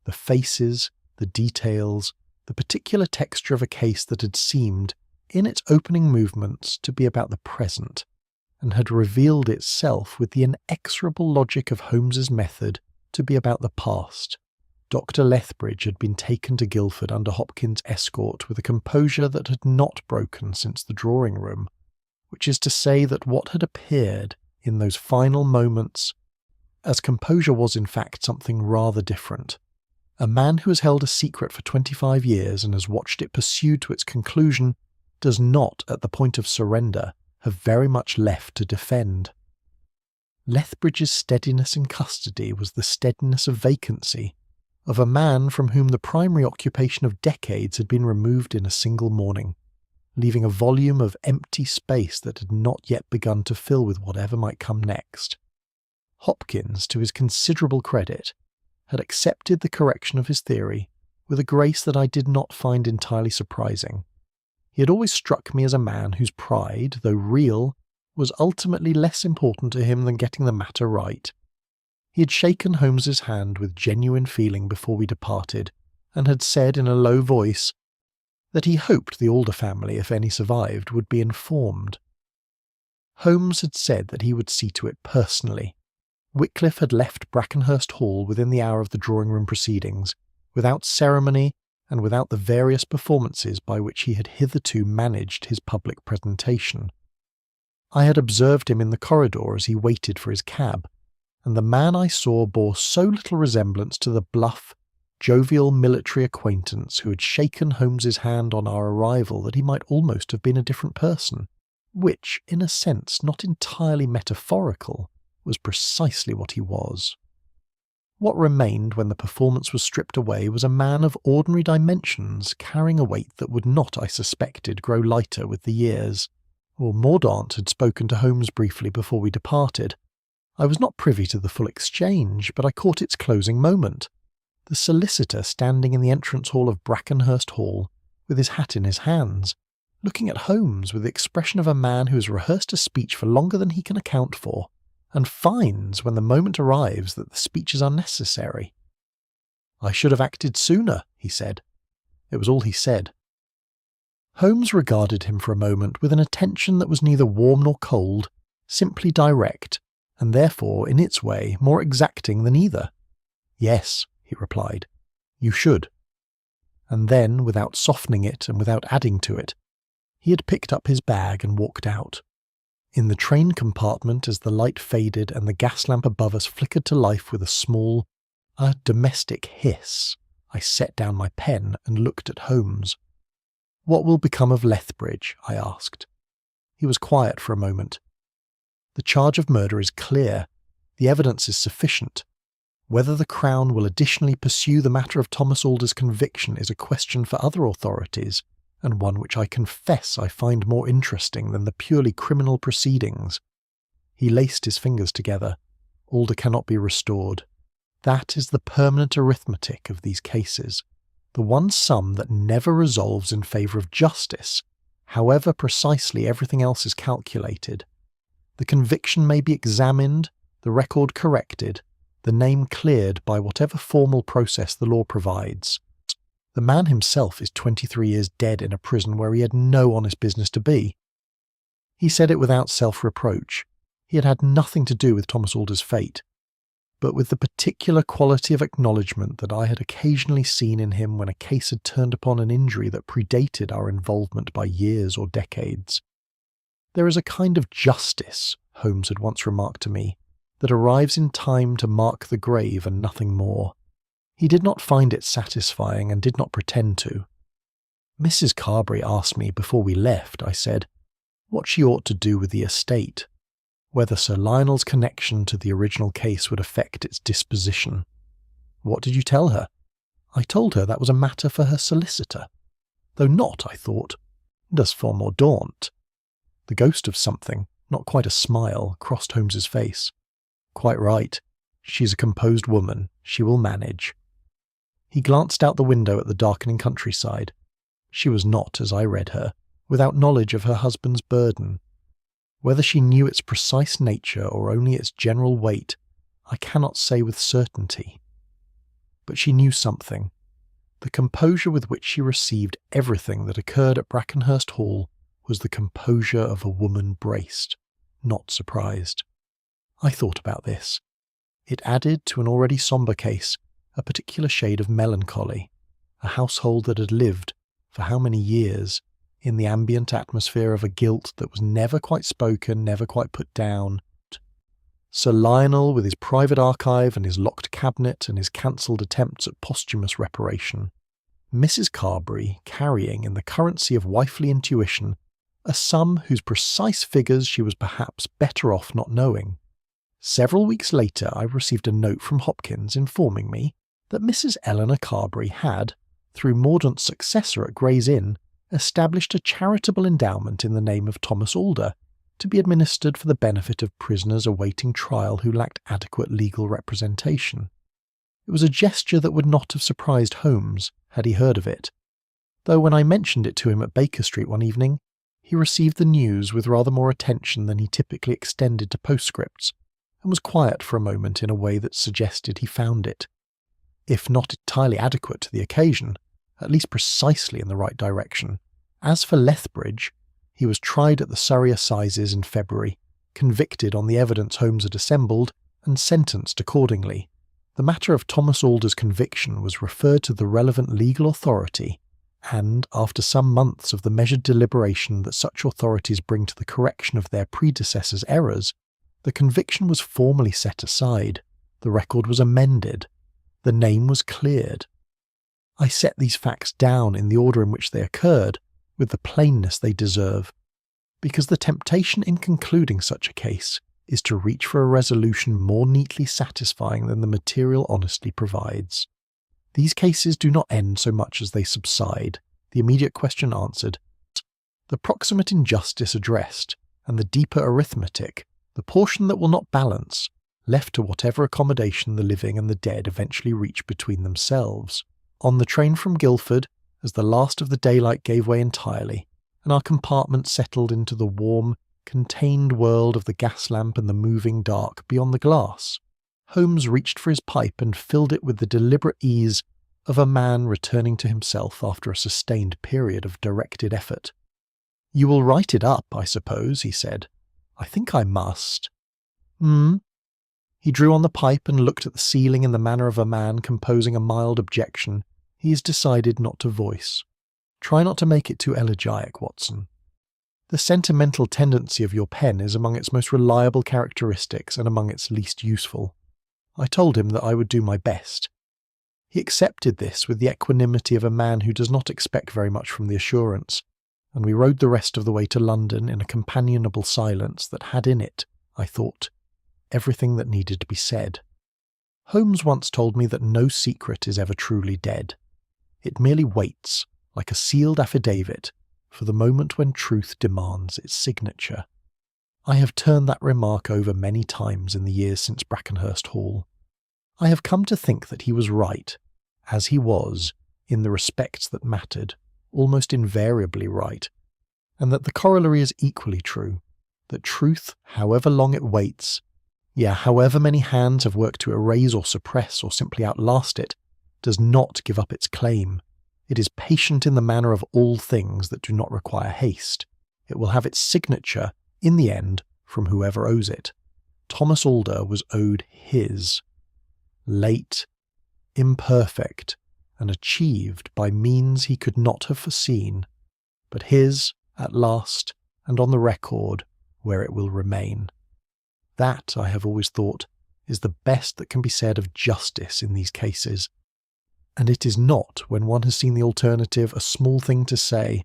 The faces, the details, the particular texture of a case that had seemed, in its opening movements, to be about the present, and had revealed itself with the inexorable logic of Holmes's method to be about the past. Dr. Lethbridge had been taken to Guildford under Hopkins' escort with a composure that had not broken since the drawing-room, which is to say that what had appeared in those final moments, as composure was in fact something rather different. A man who has held a secret for 25 years and has watched it pursued to its conclusion does not, at the point of surrender, have very much left to defend. Lethbridge's steadiness in custody was the steadiness of vacancy, of a man from whom the primary occupation of decades had been removed in a single morning, leaving a volume of empty space that had not yet begun to fill with whatever might come next. Hopkins, to his considerable credit, had accepted the correction of his theory with a grace that I did not find entirely surprising. He had always struck me as a man whose pride, though real, was ultimately less important to him than getting the matter right. He had shaken Holmes's hand with genuine feeling before we departed, and had said in a low voice that he hoped the Alder family, if any survived, would be informed. Holmes had said that he would see to it personally. Wycliffe had left Brackenhurst Hall within the hour of the drawing-room proceedings, without ceremony and without the various performances by which he had hitherto managed his public presentation. I had observed him in the corridor as he waited for his cab, and the man I saw bore so little resemblance to the bluff, jovial military acquaintance who had shaken Holmes's hand on our arrival that he might almost have been a different person, which, in a sense not entirely metaphorical, was precisely what he was. What remained when the performance was stripped away was a man of ordinary dimensions, carrying a weight that would not, I suspected, grow lighter with the years. Well, Mordaunt had spoken to Holmes briefly before we departed. I was not privy to the full exchange, but I caught its closing moment. The solicitor standing in the entrance hall of Brackenhurst Hall, with his hat in his hands, looking at Holmes with the expression of a man who has rehearsed a speech for longer than he can account for, and finds when the moment arrives that the speech is unnecessary. "I should have acted sooner," he said. It was all he said. Holmes regarded him for a moment with an attention that was neither warm nor cold, simply direct, and therefore, in its way, more exacting than either. "Yes," he replied, "you should." And then, without softening it and without adding to it, he had picked up his bag and walked out. In the train compartment, as the light faded and the gas lamp above us flickered to life with a domestic hiss, I set down my pen and looked at Holmes. "What will become of Lethbridge?" I asked. He was quiet for a moment. "The charge of murder is clear. The evidence is sufficient. Whether the Crown will additionally pursue the matter of Thomas Alder's conviction is a question for other authorities, and one which I confess I find more interesting than the purely criminal proceedings." He laced his fingers together. "Alder cannot be restored. That is the permanent arithmetic of these cases, the one sum that never resolves in favour of justice, however precisely everything else is calculated. The conviction may be examined, the record corrected, the name cleared by whatever formal process the law provides. The man himself is 23 years dead in a prison where he had no honest business to be." He said it without self-reproach. He had had nothing to do with Thomas Alder's fate, but with the particular quality of acknowledgement that I had occasionally seen in him when a case had turned upon an injury that predated our involvement by years or decades. "There is a kind of justice," Holmes had once remarked to me, "that arrives in time to mark the grave and nothing more." He did not find it satisfying and did not pretend to. "Mrs. Carberry asked me before we left," I said, "what she ought to do with the estate, whether Sir Lionel's connection to the original case would affect its disposition." "What did you tell her?" "I told her that was a matter for her solicitor. Though not, I thought, does for Mordaunt." The ghost of something, not quite a smile, crossed Holmes's face. "Quite right. She's a composed woman. She will manage." He glanced out the window at the darkening countryside. She was not, as I read her, without knowledge of her husband's burden. Whether she knew its precise nature or only its general weight, I cannot say with certainty. But she knew something. The composure with which she received everything that occurred at Brackenhurst Hall was the composure of a woman braced, not surprised. I thought about this. It added to an already sombre case a particular shade of melancholy, a household that had lived, for how many years, in the ambient atmosphere of a guilt that was never quite spoken, never quite put down. Sir Lionel with his private archive and his locked cabinet and his cancelled attempts at posthumous reparation. Mrs. Carberry carrying in the currency of wifely intuition a sum whose precise figures she was perhaps better off not knowing. Several weeks later I received a note from Hopkins informing me that Mrs. Eleanor Carberry had, through Mordaunt's successor at Gray's Inn, established a charitable endowment in the name of Thomas Alder, to be administered for the benefit of prisoners awaiting trial who lacked adequate legal representation. It was a gesture that would not have surprised Holmes had he heard of it, though when I mentioned it to him at Baker Street one evening, he received the news with rather more attention than he typically extended to postscripts, and was quiet for a moment in a way that suggested he found it, if not entirely adequate to the occasion, at least precisely in the right direction. As for Lethbridge, he was tried at the Surrey Assizes in February, convicted on the evidence Holmes had assembled, and sentenced accordingly. The matter of Thomas Alder's conviction was referred to the relevant legal authority, and, after some months of the measured deliberation that such authorities bring to the correction of their predecessors' errors, the conviction was formally set aside, the record was amended, the name was cleared. I set these facts down in the order in which they occurred, with the plainness they deserve, because the temptation in concluding such a case is to reach for a resolution more neatly satisfying than the material honestly provides. These cases do not end so much as they subside, the immediate question answered. the proximate injustice addressed, and the deeper arithmetic, the portion that will not balance, left to whatever accommodation the living and the dead eventually reach between themselves. On the train from Guildford, as the last of the daylight gave way entirely, and our compartment settled into the warm, contained world of the gas lamp and the moving dark beyond the glass, Holmes reached for his pipe and filled it with the deliberate ease of a man returning to himself after a sustained period of directed effort. "You will write it up, I suppose," he said. "I think I must." He drew on the pipe and looked at the ceiling in the manner of a man composing a mild objection he has decided not to voice. "Try not to make it too elegiac, Watson. The sentimental tendency of your pen is among its most reliable characteristics and among its least useful." I told him that I would do my best. He accepted this with the equanimity of a man who does not expect very much from the assurance, and we rode the rest of the way to London in a companionable silence that had in it, I thought, everything that needed to be said. Holmes once told me that no secret is ever truly dead. It merely waits, like a sealed affidavit, for the moment when truth demands its signature. I have turned that remark over many times in the years since Brackenhurst Hall. I have come to think that he was right, as he was, in the respects that mattered, almost invariably right, and that the corollary is equally true, that truth, however long it waits, however many hands have worked to erase or suppress or simply outlast it, does not give up its claim. It is patient in the manner of all things that do not require haste. It will have its signature, in the end, from whoever owes it. Thomas Alder was owed his. Late, imperfect, and achieved by means he could not have foreseen, but his, at last, and on the record, where it will remain. That, I have always thought, is the best that can be said of justice in these cases. And it is not, when one has seen the alternative, a small thing to say,